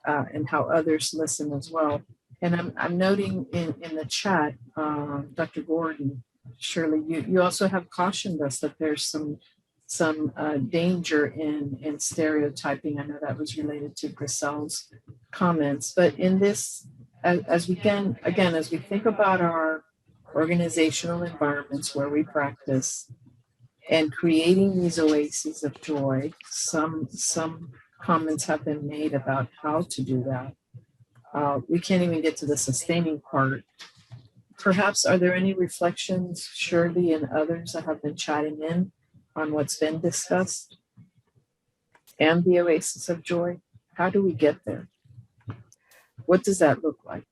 and how others listen as well. And I'm noting in the chat, Dr. Gordon, Shirley, you also have cautioned us that there's some danger in stereotyping. I know that was related to Grisel's comments, but in this, as we think about our organizational environments where we practice, and creating these oases of joy. Some comments have been made about how to do that. We can't even get to the sustaining part. Perhaps, are there any reflections, Shirley and others that have been chatting in on what's been discussed and the oasis of joy? How do we get there? What does that look like?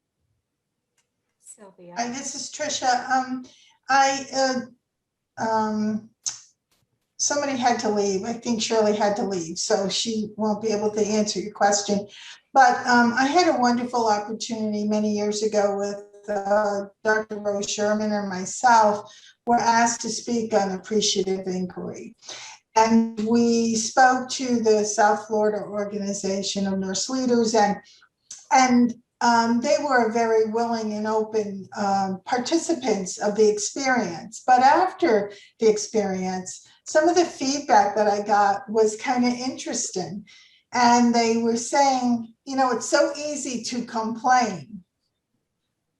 Sylvia. This is Trisha. Somebody had to leave. I think Shirley had to leave, so she won't be able to answer your question. But I had a wonderful opportunity many years ago with Dr. Rose Sherman and myself. Were asked to speak on appreciative inquiry. And we spoke to the South Florida Organization of Nurse Leaders, and they were very willing and open participants of the experience. But after the experience, some of the feedback that I got was kind of interesting. And they were saying, it's so easy to complain.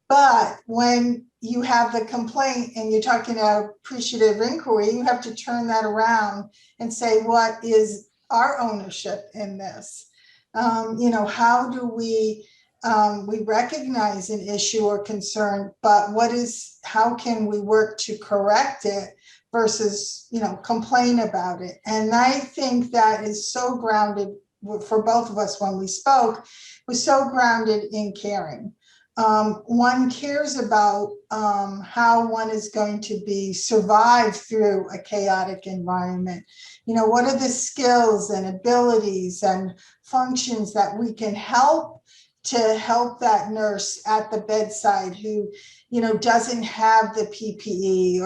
But when you have the complaint and you're talking about appreciative inquiry, you have to turn that around and say, what is our ownership in this? How do we recognize an issue or concern, but how can we work to correct it versus, complain about it? And I think that is so grounded for both of us when we spoke, was so grounded in caring. One cares about how one is going to be survived through a chaotic environment. What are the skills and abilities and functions that we can help to help that nurse at the bedside who, doesn't have the PPE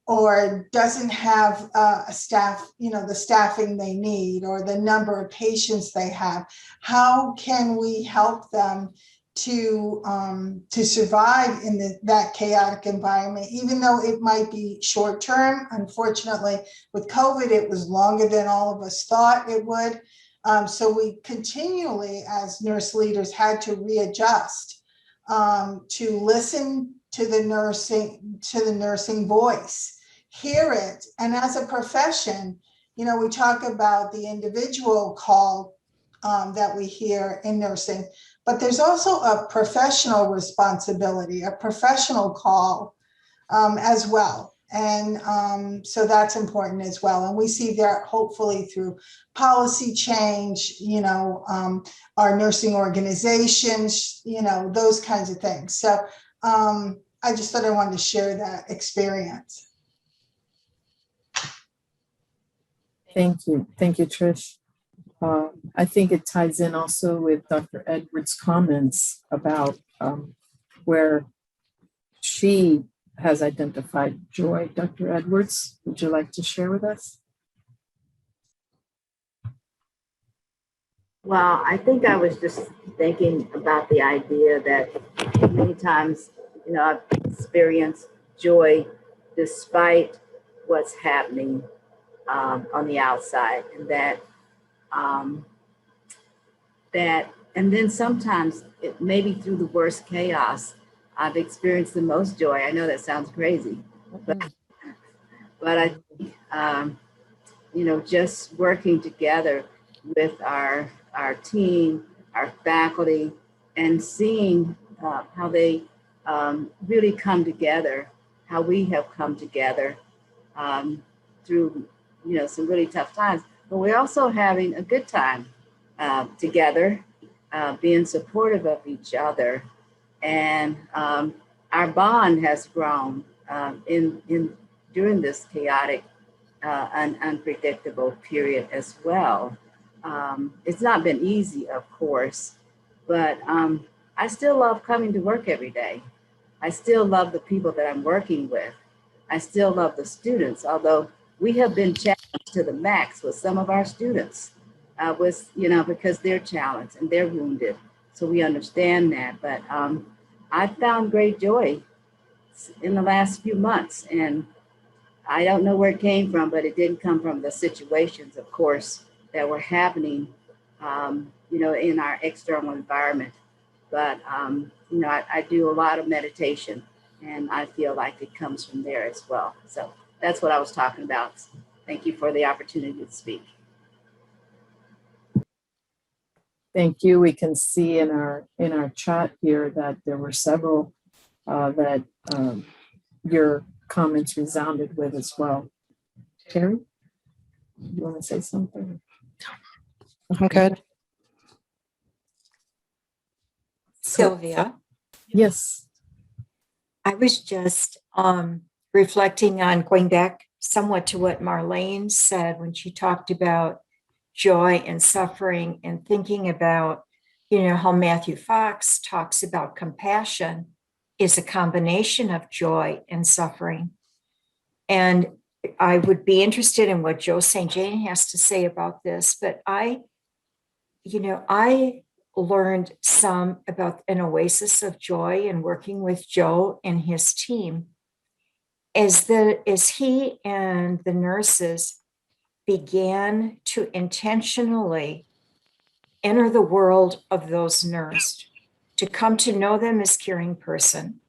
or doesn't have a staff, the staffing they need or the number of patients they have. How can we help them to survive in that chaotic environment, even though it might be short term? Unfortunately, with COVID, it was longer than all of us thought it would. So we continually, as nurse leaders, had to readjust to listen to the nursing voice, hear it. And as a profession, we talk about the individual call that we hear in nursing, but there's also a professional responsibility, a professional call as well. And so that's important as well. And we see that hopefully through policy change, our nursing organizations, those kinds of things. So I just thought I wanted to share that experience. Thank you. Thank you, Trish. I think it ties in also with Dr. Edwards' comments about where she has identified joy. Dr. Edwards, would you like to share with us? Well, I think I was just thinking about the idea that many times, I've experienced joy despite what's happening on the outside, and and then sometimes maybe through the worst chaos, I've experienced the most joy. I know that sounds crazy, but I think, just working together with our team, our faculty, and seeing how they really come together, how we have come together through, some really tough times, but we're also having a good time together, being supportive of each other. And our bond has grown during this chaotic and unpredictable period as well. It's not been easy, of course, but I still love coming to work every day. I still love the people that I'm working with. I still love the students, although we have been challenged to the max with some of our students, because they're challenged and they're wounded. So we understand that, but I found great joy in the last few months, and I don't know where it came from, but it didn't come from the situations, of course, that were happening, in our external environment. But, I do a lot of meditation, and I feel like it comes from there as well. So that's what I was talking about. Thank you for the opportunity to speak. Thank you. We can see in our chat here that there were several that your comments resounded with as well. Terry, you want to say something? I'm good. Silvia, Yes. I was just reflecting on going back somewhat to what Marlene said when she talked about joy and suffering, and thinking about, how Matthew Fox talks about compassion is a combination of joy and suffering. And I would be interested in what Joe St. Jane has to say about this, but I learned some about an oasis of joy and working with Joe and his team as he and the nurses began to intentionally enter the world of those nursed, to come to know them as caring person,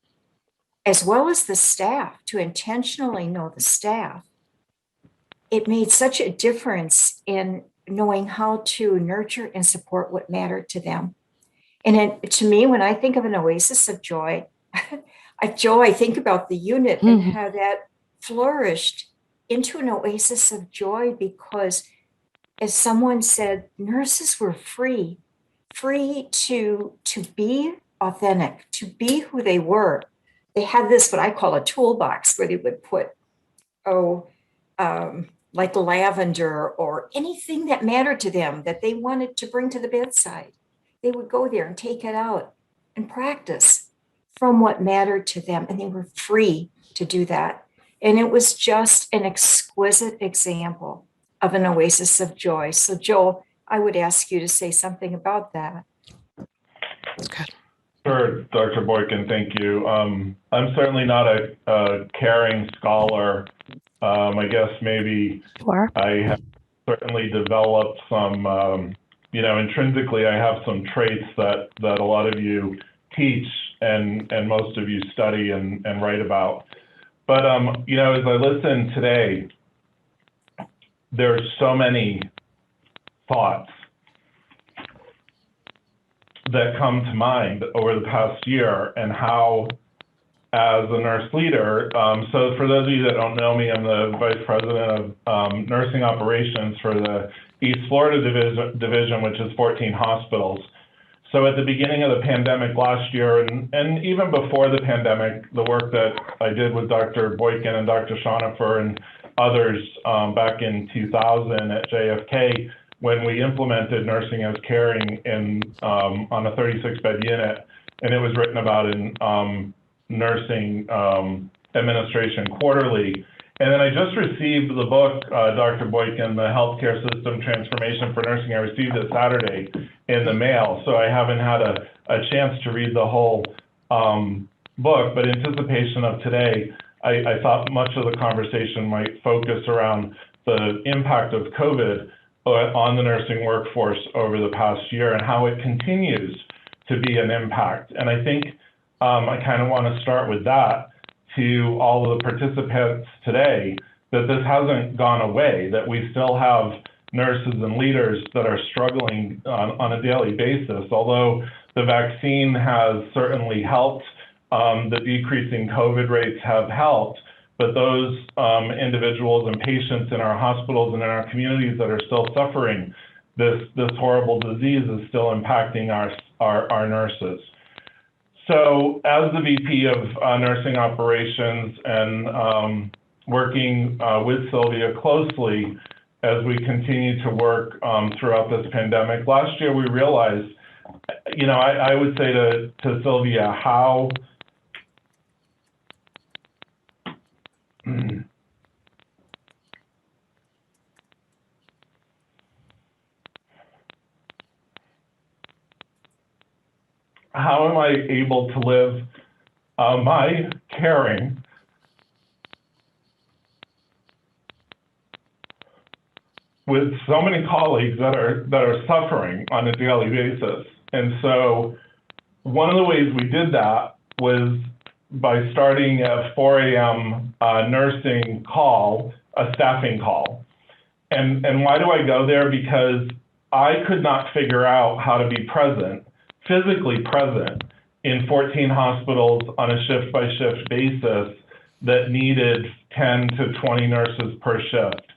as well as the staff, to intentionally know the staff. It made such a difference in knowing how to nurture and support what mattered to them. And to me, when I think of an oasis of joy, I think about the unit and how that flourished into an oasis of joy, because, as someone said, nurses were free to be authentic, to be who they were. They had this, what I call a toolbox, where they would put, like lavender or anything that mattered to them that they wanted to bring to the bedside. They would go there and take it out and practice from what mattered to them. And they were free to do that. And it was just an exquisite example of an oasis of joy. So, Joel, I would ask you to say something about that. Good. Sure, Dr. Boykin, thank you. I'm certainly not a caring scholar. I guess maybe I have certainly developed some, intrinsically I have some traits that a lot of you teach and most of you study and write about. But, as I listen today, there's so many thoughts that come to mind over the past year, and how, as a nurse leader, so for those of you that don't know me, I'm the Vice President of Nursing Operations for the East Florida division, which is 14 hospitals. So at the beginning of the pandemic last year, and even before the pandemic, the work that I did with Dr. Boykin and Dr. Schoenifer and others back in 2000 at JFK, when we implemented nursing as caring on a 36-bed unit, and it was written about in Nursing Administration Quarterly. And then I just received the book, Dr. Boykin, The Healthcare System Transformation for Nursing. I received it Saturday in the mail, so I haven't had a chance to read the whole book, but in anticipation of today, I thought much of the conversation might focus around the impact of COVID on the nursing workforce over the past year, and how it continues to be an impact. And I think I kind of want to start with that, to all of the participants today, that this hasn't gone away, that we still have nurses and leaders that are struggling on a daily basis. Although the vaccine has certainly helped, the decreasing COVID rates have helped, but those individuals and patients in our hospitals and in our communities that are still suffering this horrible disease is still impacting our nurses. So as the VP of Nursing Operations and working with Silvia closely as we continue to work throughout this pandemic, last year we realized, I would say to Silvia, how am I able to live my caring with so many colleagues that are suffering on a daily basis? And so one of the ways we did that was by starting a 4 a.m. Nursing call a staffing call. And why do I go there? Because I could not figure out how to be present, physically present, in 14 hospitals on a shift-by-shift basis that needed 10 to 20 nurses per shift.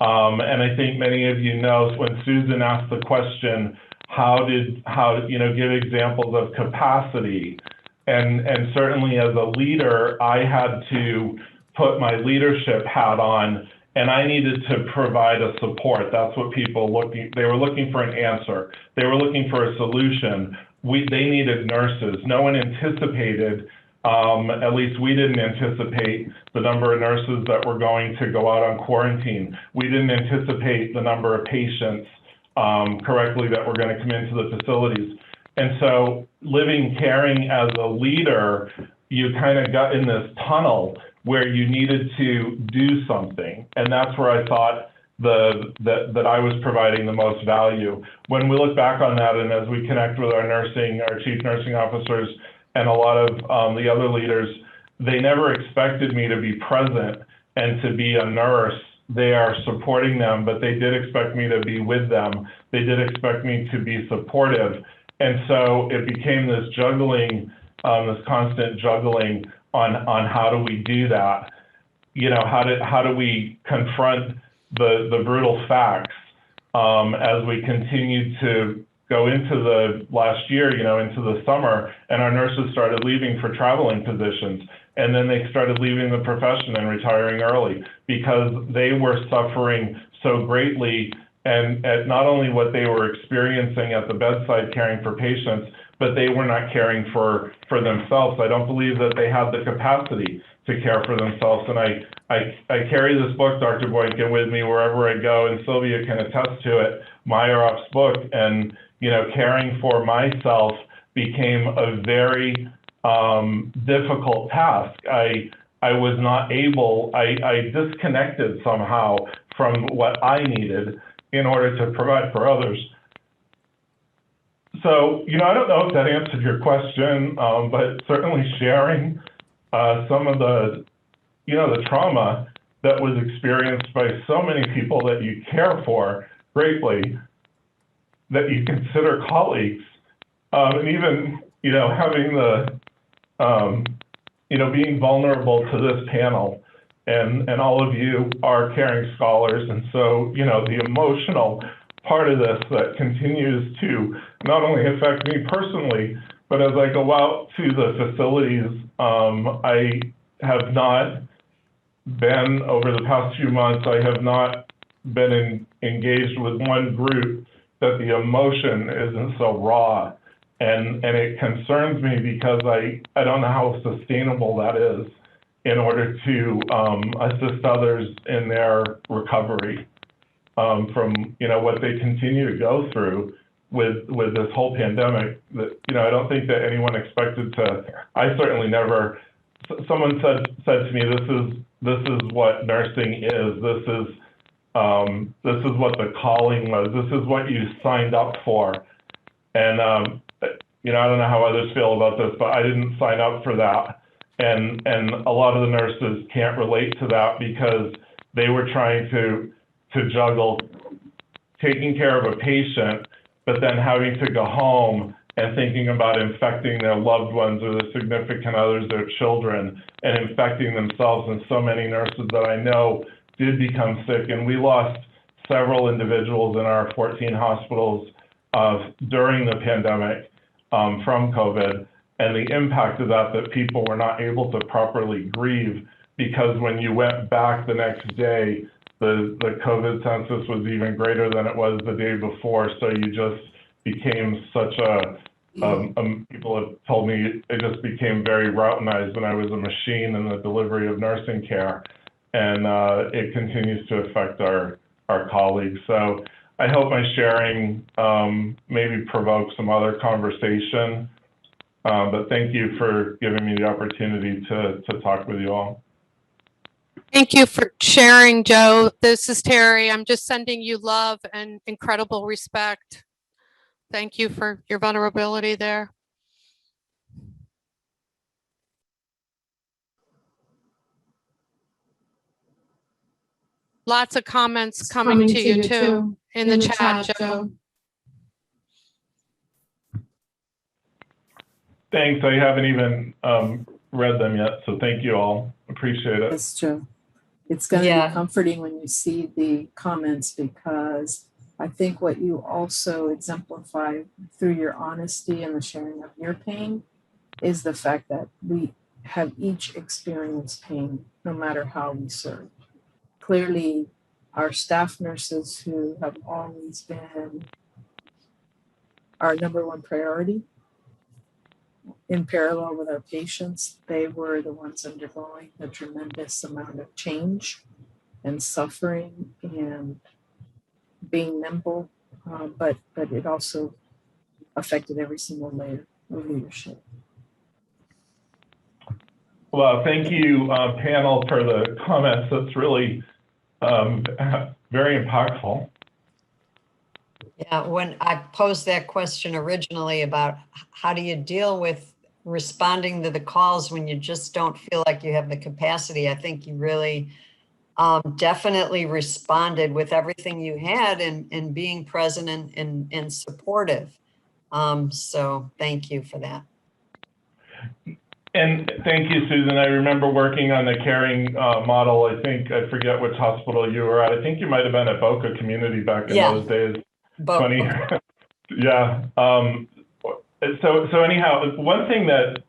And I think many of you know when Susan asked the question, how give examples of capacity. And certainly as a leader, I had to put my leadership hat on, and I needed to provide a support. That's what they were looking for an answer. They were looking for a solution. They needed nurses. No one anticipated, at least we didn't anticipate the number of nurses that were going to go out on quarantine. We didn't anticipate the number of patients correctly that were going to come into the facilities. And so caring as a leader, you kind of got in this tunnel where you needed to do something. And that's where I thought that I was providing the most value. When we look back on that, and as we connect with our chief nursing officers and a lot of the other leaders, they never expected me to be present and to be a nurse. They are supporting them, but they did expect me to be with them. They did expect me to be supportive. And so it became this juggling, this constant juggling on how do we do that? How do we confront the brutal facts as we continue to go into the last year, into the summer, and our nurses started leaving for traveling positions. And then they started leaving the profession and retiring early because they were suffering so greatly, and at not only what they were experiencing at the bedside caring for patients, but they were not caring for themselves. I don't believe that they had the capacity to care for themselves. And I carry this book, Dr. Boykin, with me wherever I go, and Silvia can attest to it, Meyerhoff's book. And, caring for myself became a very difficult task. I was not able, I disconnected somehow from what I needed in order to provide for others. So, I don't know if that answered your question, but certainly sharing some of the trauma that was experienced by so many people that you care for greatly, that you consider colleagues, and even, having being vulnerable to this panel, and all of you are caring scholars. And so, the emotional part of this that continues to not only affect me personally, but as I go out to the facilities, I have not been, over the past few months, I have not been engaged with one group that the emotion isn't so raw. And it concerns me because I don't know how sustainable that is in order to assist others in their recovery from what they continue to go through with this whole pandemic. That I don't think that anyone expected to. I certainly never. Someone said to me, "This is what nursing is. This is what the calling was. This is what you signed up for." And I don't know how others feel about this, but I didn't sign up for that. And a lot of the nurses can't relate to that because they were trying to juggle taking care of a patient, but then having to go home and thinking about infecting their loved ones or their significant others, their children, and infecting themselves. And so many nurses that I know did become sick. And we lost several individuals in our 14 hospitals during the pandemic from COVID, and the impact of that people were not able to properly grieve, because when you went back the next day, the COVID census was even greater than it was the day before. So you just became such people have told me it just became very routinized, and I was a machine in the delivery of nursing care. And it continues to affect our colleagues. So I hope my sharing maybe provokes some other conversation. But thank you for giving me the opportunity to talk with you all. Thank you for sharing, Joe. This is Terry. I'm just sending you love and incredible respect. Thank you for your vulnerability there. Lots of comments coming to you too in the chat, Joe. Thanks. I haven't even read them yet, so thank you all. Appreciate it. That's true. It's going to Yeah. be comforting when you see the comments, because I think what you also exemplify through your honesty and the sharing of your pain is the fact that we have each experienced pain, no matter how we serve. Clearly, our staff nurses, who have always been our number one priority, in parallel with our patients, they were the ones undergoing a tremendous amount of change and suffering and being nimble, but it also affected every single layer of leadership. Well, thank you, panel, for the comments. That's really very impactful. Yeah, when I posed that question originally about how do you deal with responding to the calls when you just don't feel like you have the capacity, I think you really definitely responded with everything you had and being present and supportive. So thank you for that. And thank you, Susan. I remember working on the caring model. I forget which hospital you were at. I think you might have been at Boca Community back in those days. Funny. Yeah. So anyhow, one thing that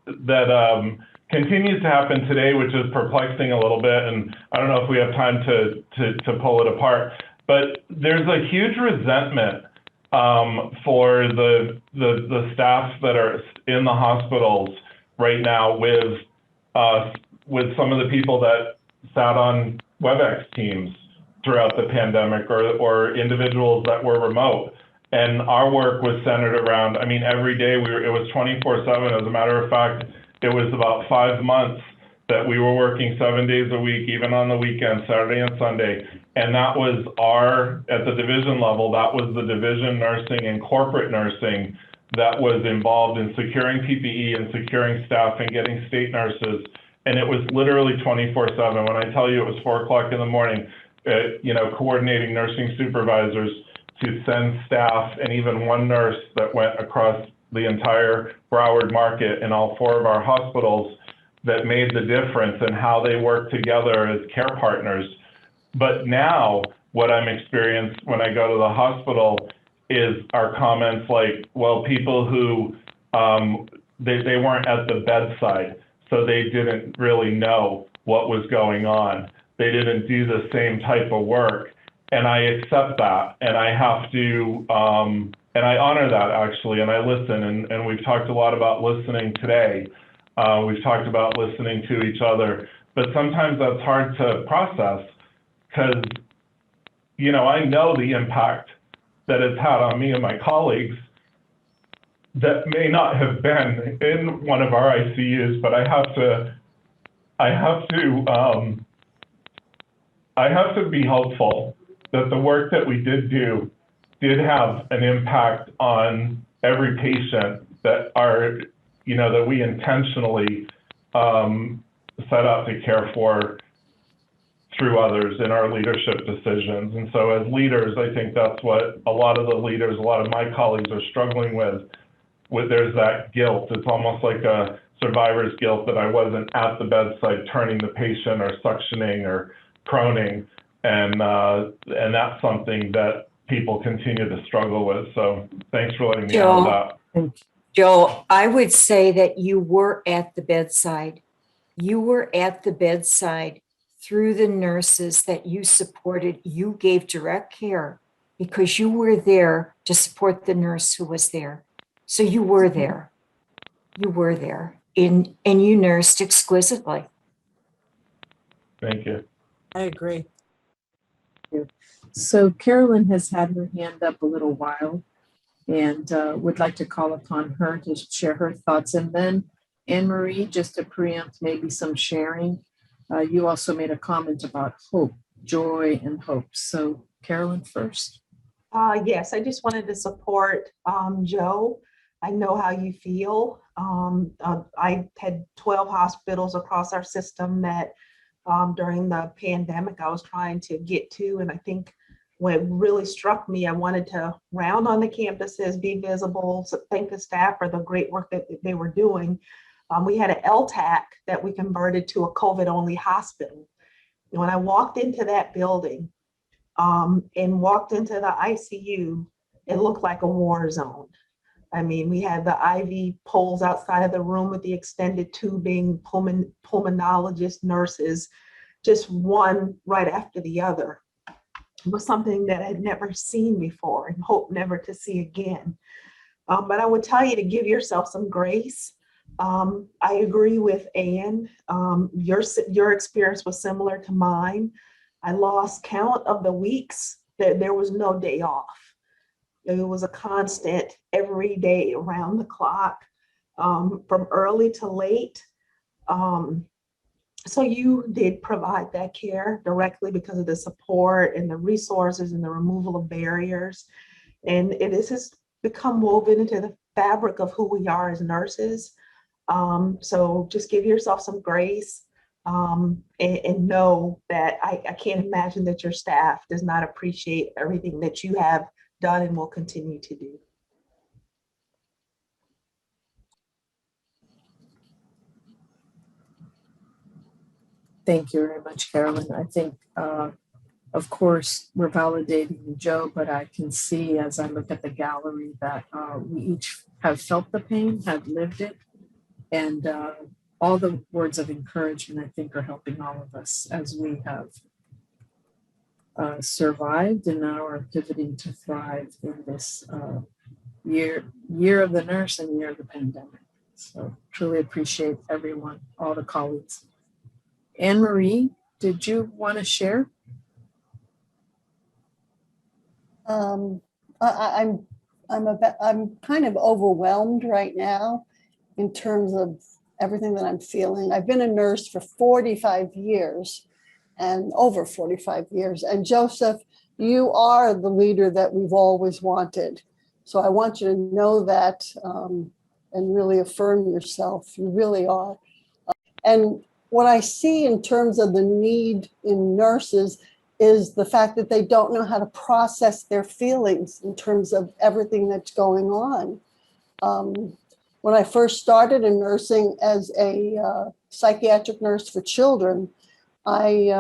continues to happen today, which is perplexing a little bit, and I don't know if we have time to pull it apart, but there's a huge resentment for the staff that are in the hospitals right now with some of the people that sat on WebEx teams throughout the pandemic, or individuals that were remote. And our work was centered around, I mean, every day it was 24/7. As a matter of fact, it was about 5 months that we were working 7 days a week, even on the weekend, Saturday and Sunday. And that was at the division level, that was the division nursing and corporate nursing that was involved in securing PPE and securing staff and getting state nurses. And it was literally 24/7. When I tell you it was 4 o'clock in the morning, coordinating nursing supervisors to send staff, and even one nurse that went across the entire Broward market in all 4 of our hospitals, that made the difference in how they work together as care partners. But now what I'm experiencing when I go to the hospital is our comments like, well, people who, they weren't at the bedside, so they didn't really know what was going on. They didn't do the same type of work. And I accept that, and I have to, and I honor that, actually, and I listen, and we've talked a lot about listening today. We've talked about listening to each other, but sometimes that's hard to process, because, I know the impact that it's had on me and my colleagues that may not have been in one of our ICUs, but I have to be hopeful that the work that we did do did have an impact on every patient that that we intentionally set out to care for through others in our leadership decisions. And so as leaders, I think that's what a lot of my colleagues are struggling with there's that guilt. It's almost like a survivor's guilt that I wasn't at the bedside turning the patient or suctioning or proning. And that's something that people continue to struggle with. So thanks for letting me add that. Joe, I would say that you were at the bedside. You were at the bedside through the nurses that you supported. You gave direct care because you were there to support the nurse who was there. So you were there. You were there. And you nursed exquisitely. Thank you. I agree. So Carolyn has had her hand up a little while, and would like to call upon her to share her thoughts. And then Anne-Marie, just to preempt maybe some sharing, you also made a comment about hope, joy, and hope. So Carolyn first. Yes, I just wanted to support Joe. I know how you feel. I had 12 hospitals across our system that during the pandemic I was trying to get to. And I think what really struck me, I wanted to round on the campuses, be visible, so thank the staff for the great work that they were doing. We had an LTAC that we converted to a COVID-only hospital. And when I walked into that building and walked into the ICU, it looked like a war zone. I mean, we had the IV poles outside of the room with the extended tubing, pulmonologists, nurses, just one right after the other. It was something that I'd never seen before and hope never to see again. But I would tell you to give yourself some grace. I agree with Anne. Your experience was similar to mine. I lost count of the weeks that there was no day off. It was a constant every day around the clock, from early to late. So you did provide that care directly because of the support and the resources and the removal of barriers. And this has become woven into the fabric of who we are as nurses. So just give yourself some grace, and know that I can't imagine that your staff does not appreciate everything that you have done and will continue to do. Thank you very much, Carolyn. I think, of course, we're validating Joe, but I can see as I look at the gallery that we each have felt the pain, have lived it, and all the words of encouragement, I think, are helping all of us as we have survived and now are pivoting to thrive in this year of the nurse and year of the pandemic. So truly appreciate everyone, all the colleagues. Anne Marie, did you want to share? I'm kind of overwhelmed right now in terms of everything that I'm feeling. I've been a nurse for 45 years and over 45 years. And Joseph, you are the leader that we've always wanted. So I want you to know that and really affirm yourself. You really are. And what I see in terms of the need in nurses is the fact that they don't know how to process their feelings in terms of everything that's going on. When I first started in nursing as a psychiatric nurse for children, I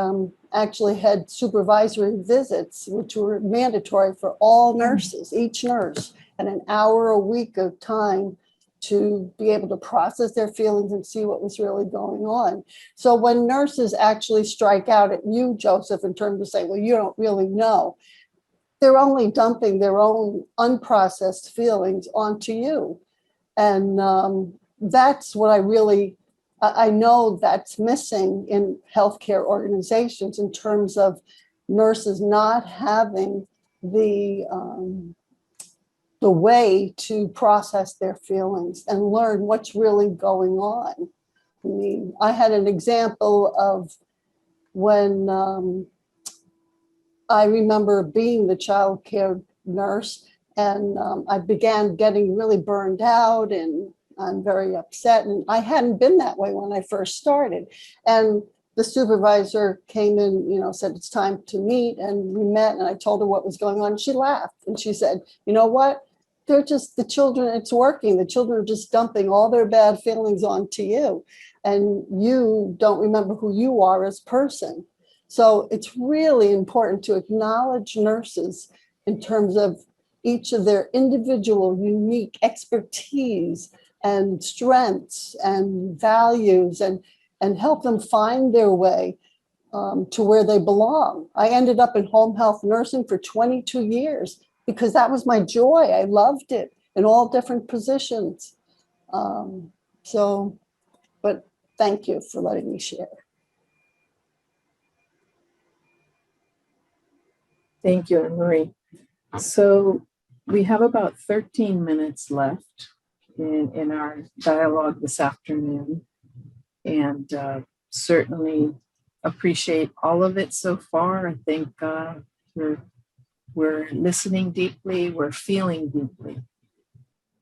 actually had supervisory visits, which were mandatory for all nurses, each nurse, and an hour a week of time to be able to process their feelings and see what was really going on. So when nurses actually strike out at you, Joseph, in terms of saying, well, you don't really know, they're only dumping their own unprocessed feelings onto you. And that's what I know that's missing in healthcare organizations in terms of nurses not having the way to process their feelings and learn what's really going on. I mean, I had an example of when I remember being the child care nurse, and I began getting really burned out and I'm very upset. And I hadn't been that way when I first started. And the supervisor came in, said it's time to meet, and we met, and I told her what was going on. She laughed and she said, you know what? They're just the children, it's working. The children are just dumping all their bad feelings onto you, and you don't remember who you are as a person. So it's really important to acknowledge nurses in terms of each of their individual unique expertise and strengths and values, and help them find their way to where they belong. I ended up in home health nursing for 22 years because that was my joy. I loved it in all different positions. But thank you for letting me share. Thank you, Anne Marie. So we have about 13 minutes left in our dialogue this afternoon, and certainly appreciate all of it so far. I think we're listening deeply, we're feeling deeply,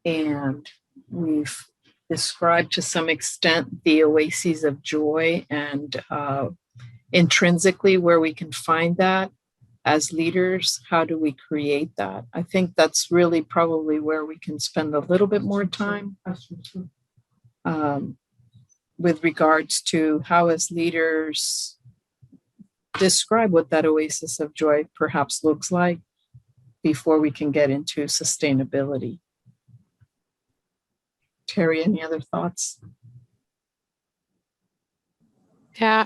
and we've described to some extent the oases of joy and intrinsically where we can find that as leaders. How do we create that? I think that's really probably where we can spend a little bit more time with regards to how, as leaders, describe what that oasis of joy perhaps looks like before we can get into sustainability. Terry, any other thoughts? Yeah,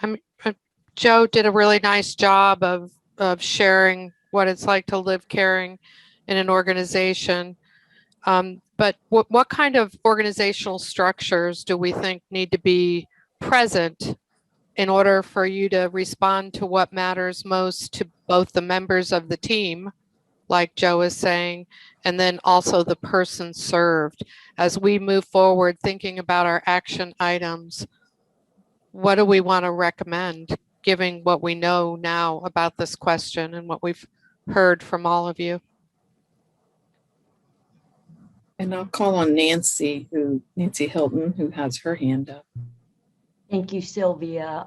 Joe did a really nice job of sharing what it's like to live caring in an organization. But what kind of organizational structures do we think need to be present in order for you to respond to what matters most to both the members of the team, like Joe is saying, and then also the person served? As we move forward thinking about our action items, what do we want to recommend, given what we know now about this question and what we've heard from all of you? And I'll call on Nancy Hilton, who has her hand up. Thank you, Sylvia.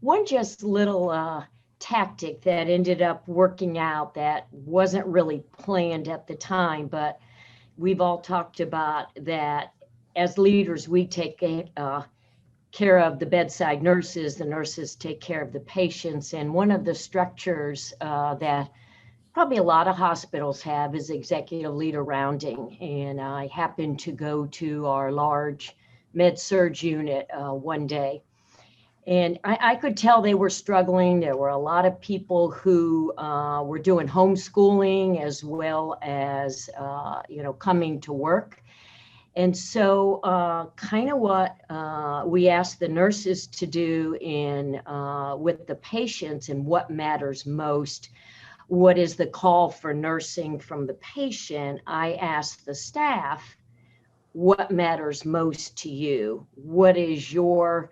One just little tactic that ended up working out that wasn't really planned at the time, but we've all talked about that as leaders, we take care of the bedside nurses, the nurses take care of the patients. And one of the structures that probably a lot of hospitals have is executive leader rounding. And I happened to go to our large med-surg unit one day. And I could tell they were struggling. There were a lot of people who were doing homeschooling as well as, coming to work. And so kind of what we asked the nurses to do with the patients and what matters most, what is the call for nursing from the patient, I asked the staff, what matters most to you? What is your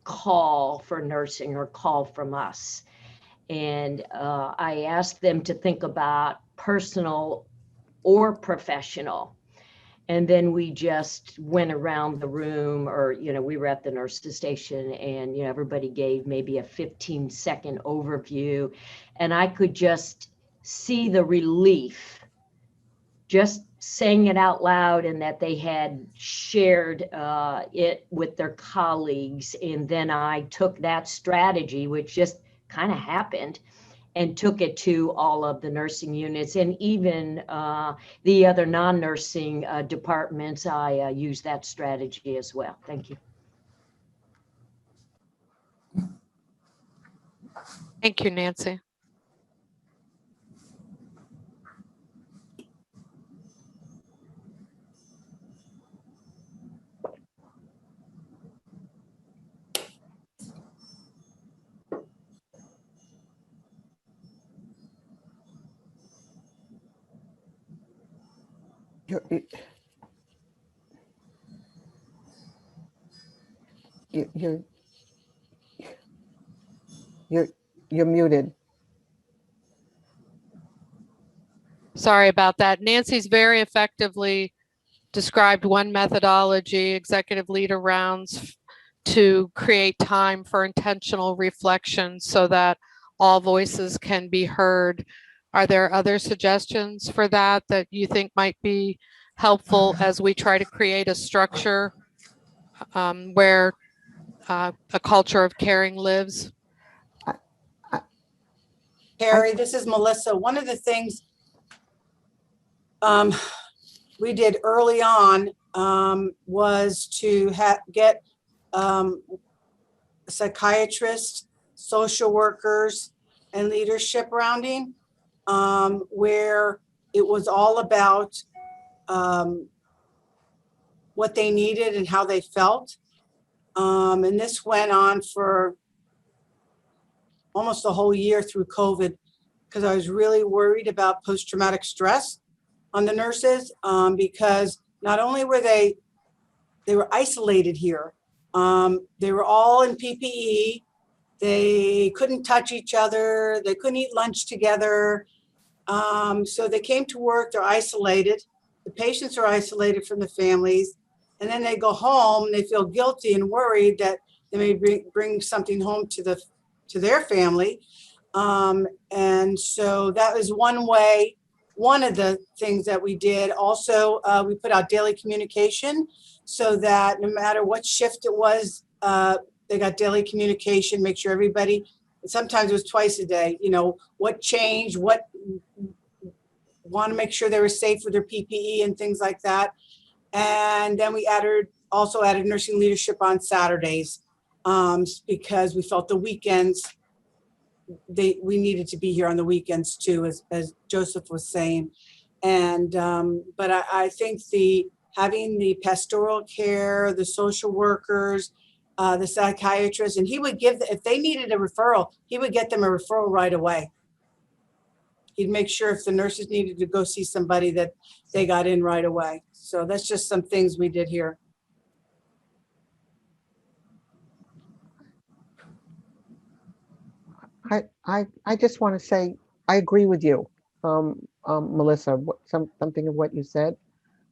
call for nursing or call from us? And I asked them to think about personal or professional. And then we just went around the room, or, we were at the nurse's station, and, everybody gave maybe a 15-second overview. And I could just see the relief, just saying it out loud, and that they had shared it with their colleagues. And then I took that strategy, which just kind of happened, and took it to all of the nursing units, and even the other non-nursing departments. I use that strategy as well. Thank you. Thank you, Nancy. You're muted. Sorry about that. Nancy's very effectively described one methodology, executive leader rounds, to create time for intentional reflection so that all voices can be heard. Are there other suggestions for that you think might be helpful as we try to create a structure where a culture of caring lives? Carrie, this is Melissa. One of the things we did early on was to get psychiatrists, social workers, and leadership rounding, where it was all about what they needed and how they felt. And this went on for almost the whole year through COVID, because I was really worried about post-traumatic stress on the nurses, because not only were they were isolated here, they were all in PPE, they couldn't touch each other, they couldn't eat lunch together. So they came to work, they're isolated, the patients are isolated from the families, and then they go home, they feel guilty and worried that they may bring something home to the to their family. And so that was one way, one of the things that we did. Also, we put out daily communication so that no matter what shift it was, they got daily communication, make sure everybody, sometimes it was twice a day, you know, what changed, what want to make sure they were safe with their PPE and things like that. And then we also added nursing leadership on Saturdays because we felt the weekends, we needed to be here on the weekends too, as Joseph was saying. And but I think having the pastoral care, the social workers, the psychiatrist, and he would give, if they needed a referral, he would get them a referral right away. He'd make sure if the nurses needed to go see somebody that they got in right away. So that's just some things we did here. I just want to say, I agree with you, Melissa, something of what you said.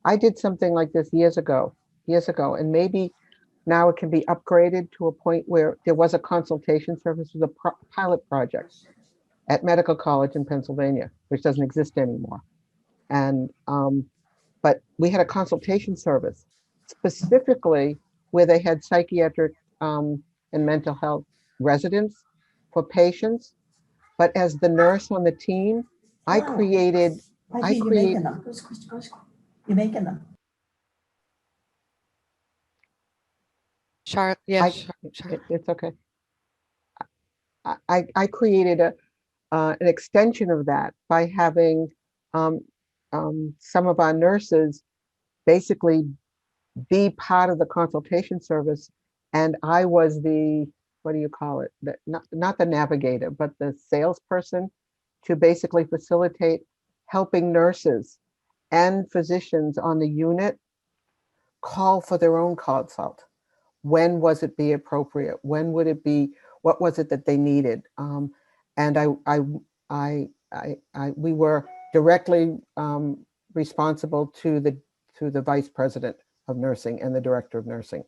I did something like this years ago, and maybe now it can be upgraded to a point where there was a consultation service with a pilot project at Medical College in Pennsylvania, which doesn't exist anymore. And, but we had a consultation service specifically where they had psychiatric and mental health residents for patients. But as the nurse on the team, I created. You're making them. You're making them. Charlotte, yes, It's okay. I created an extension of that by having some of our nurses basically be part of the consultation service, and I was the, what do you call it? Not the navigator, but the salesperson to basically facilitate helping nurses and physicians on the unit call for their own consult. When was it be appropriate? When would it be? What was it that they needed? And we were directly responsible to the vice president of nursing and the director of nursing.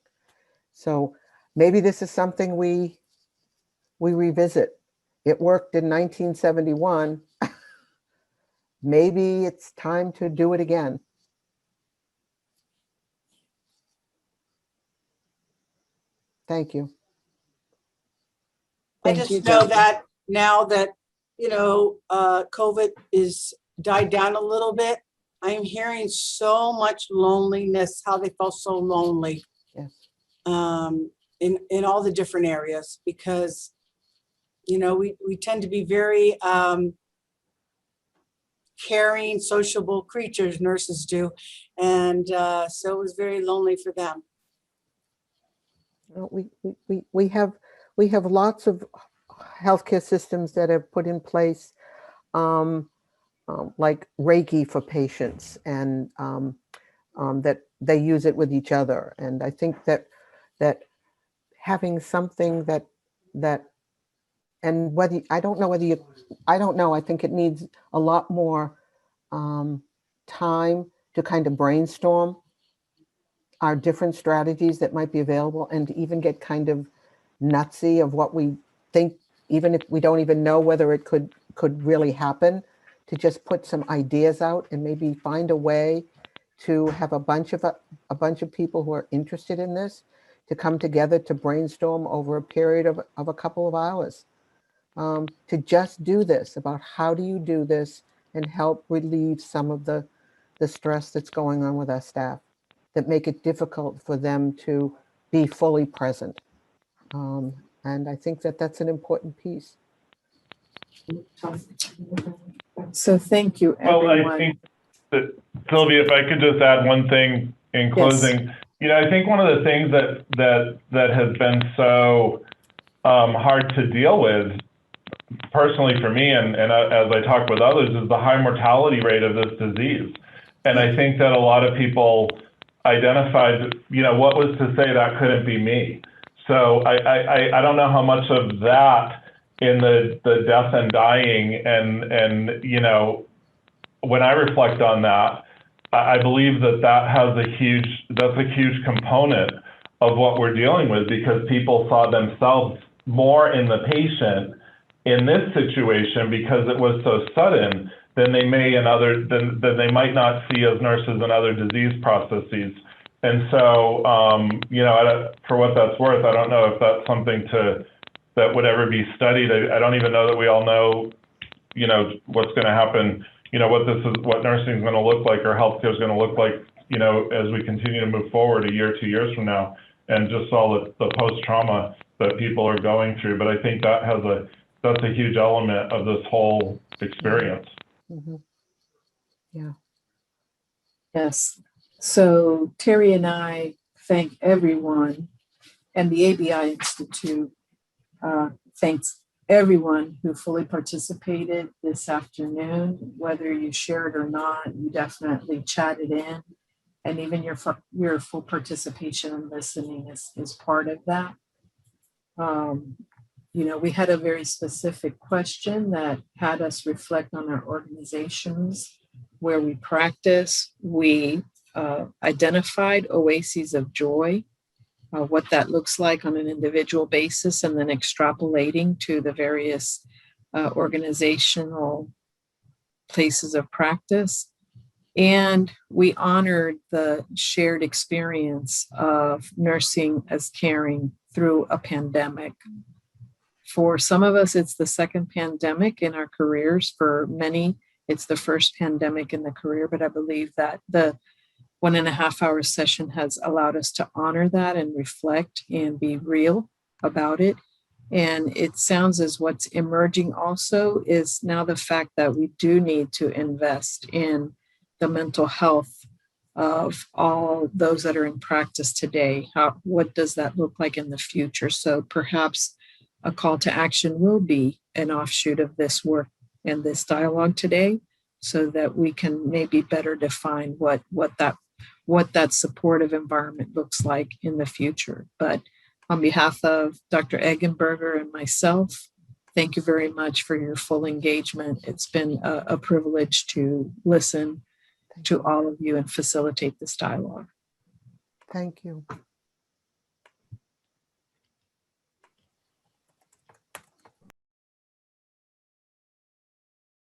So maybe this is something we revisit. It worked in 1971. Maybe it's time to do it again. Thank you. I just know that now that, you know, COVID is died down a little bit, I'm hearing so much loneliness, how they felt so lonely. Yes. In all the different areas, because, you know, we tend to be very caring, sociable creatures, nurses do. And so it was very lonely for them. We have lots of healthcare systems that have put in place like Reiki for patients, and that they use it with each other. And I think that having something that and whether, I don't know, I think it needs a lot more time to kind of brainstorm our different strategies that might be available, and to even get kind of nutsy of what we think, even if we don't even know whether it could really happen, to just put some ideas out and maybe find a way to have a bunch of people who are interested in this to come together to brainstorm over a period of a couple of hours, to just do this, about how do you do this and help relieve some of the stress that's going on with our staff that make it difficult for them to be fully present. And I think that that's an important piece. So thank you, everyone. Well, I think that, Sylvia, if I could just add one thing in closing. Yes. You know, I think one of the things that has been so hard to deal with, personally for me, and as I talk with others, is the high mortality rate of this disease. And I think that a lot of people identified, you know, what was to say that couldn't be me. So I don't know how much of that in the death and dying, and you know, when I reflect on that, I believe that's a huge component of what we're dealing with, because people saw themselves more in the patient in this situation because it was so sudden than they may in other, than they might not see as nurses in other disease processes. And so, you know, for what that's worth, I don't know if that's something that would ever be studied. I don't even know that we all know, you know, what's going to happen, you know, what nursing is going to look like or healthcare is going to look like, you know, as we continue to move forward a year, 2 years from now, and just all the post-trauma that people are going through. But I think that's a huge element of this whole experience. Mm-hmm. Yeah. Yes. So Terry and I thank everyone, and the ABI Institute thanks everyone who fully participated this afternoon, whether you shared or not. You definitely chatted in, and even your full participation and listening is part of that. You know, we had a very specific question that had us reflect on our organizations where we practice. We identified oases of joy, what that looks like on an individual basis, and then extrapolating to the various organizational places of practice. And we honored the shared experience of nursing as caring through a pandemic. For some of us, it's the second pandemic in our careers. For many, it's the first pandemic in the career. But I believe that the 1.5 hour session has allowed us to honor that and reflect and be real about it. And it sounds as what's emerging also is now the fact that we do need to invest in the mental health of all those that are in practice today. What does that look like in the future? So perhaps a call to action will be an offshoot of this work and this dialogue today, so that we can maybe better define what that supportive environment looks like in the future. But on behalf of Dr. Eggenberger and myself, thank you very much for your full engagement. It's been a privilege to listen to all of you and facilitate this dialogue. Thank you.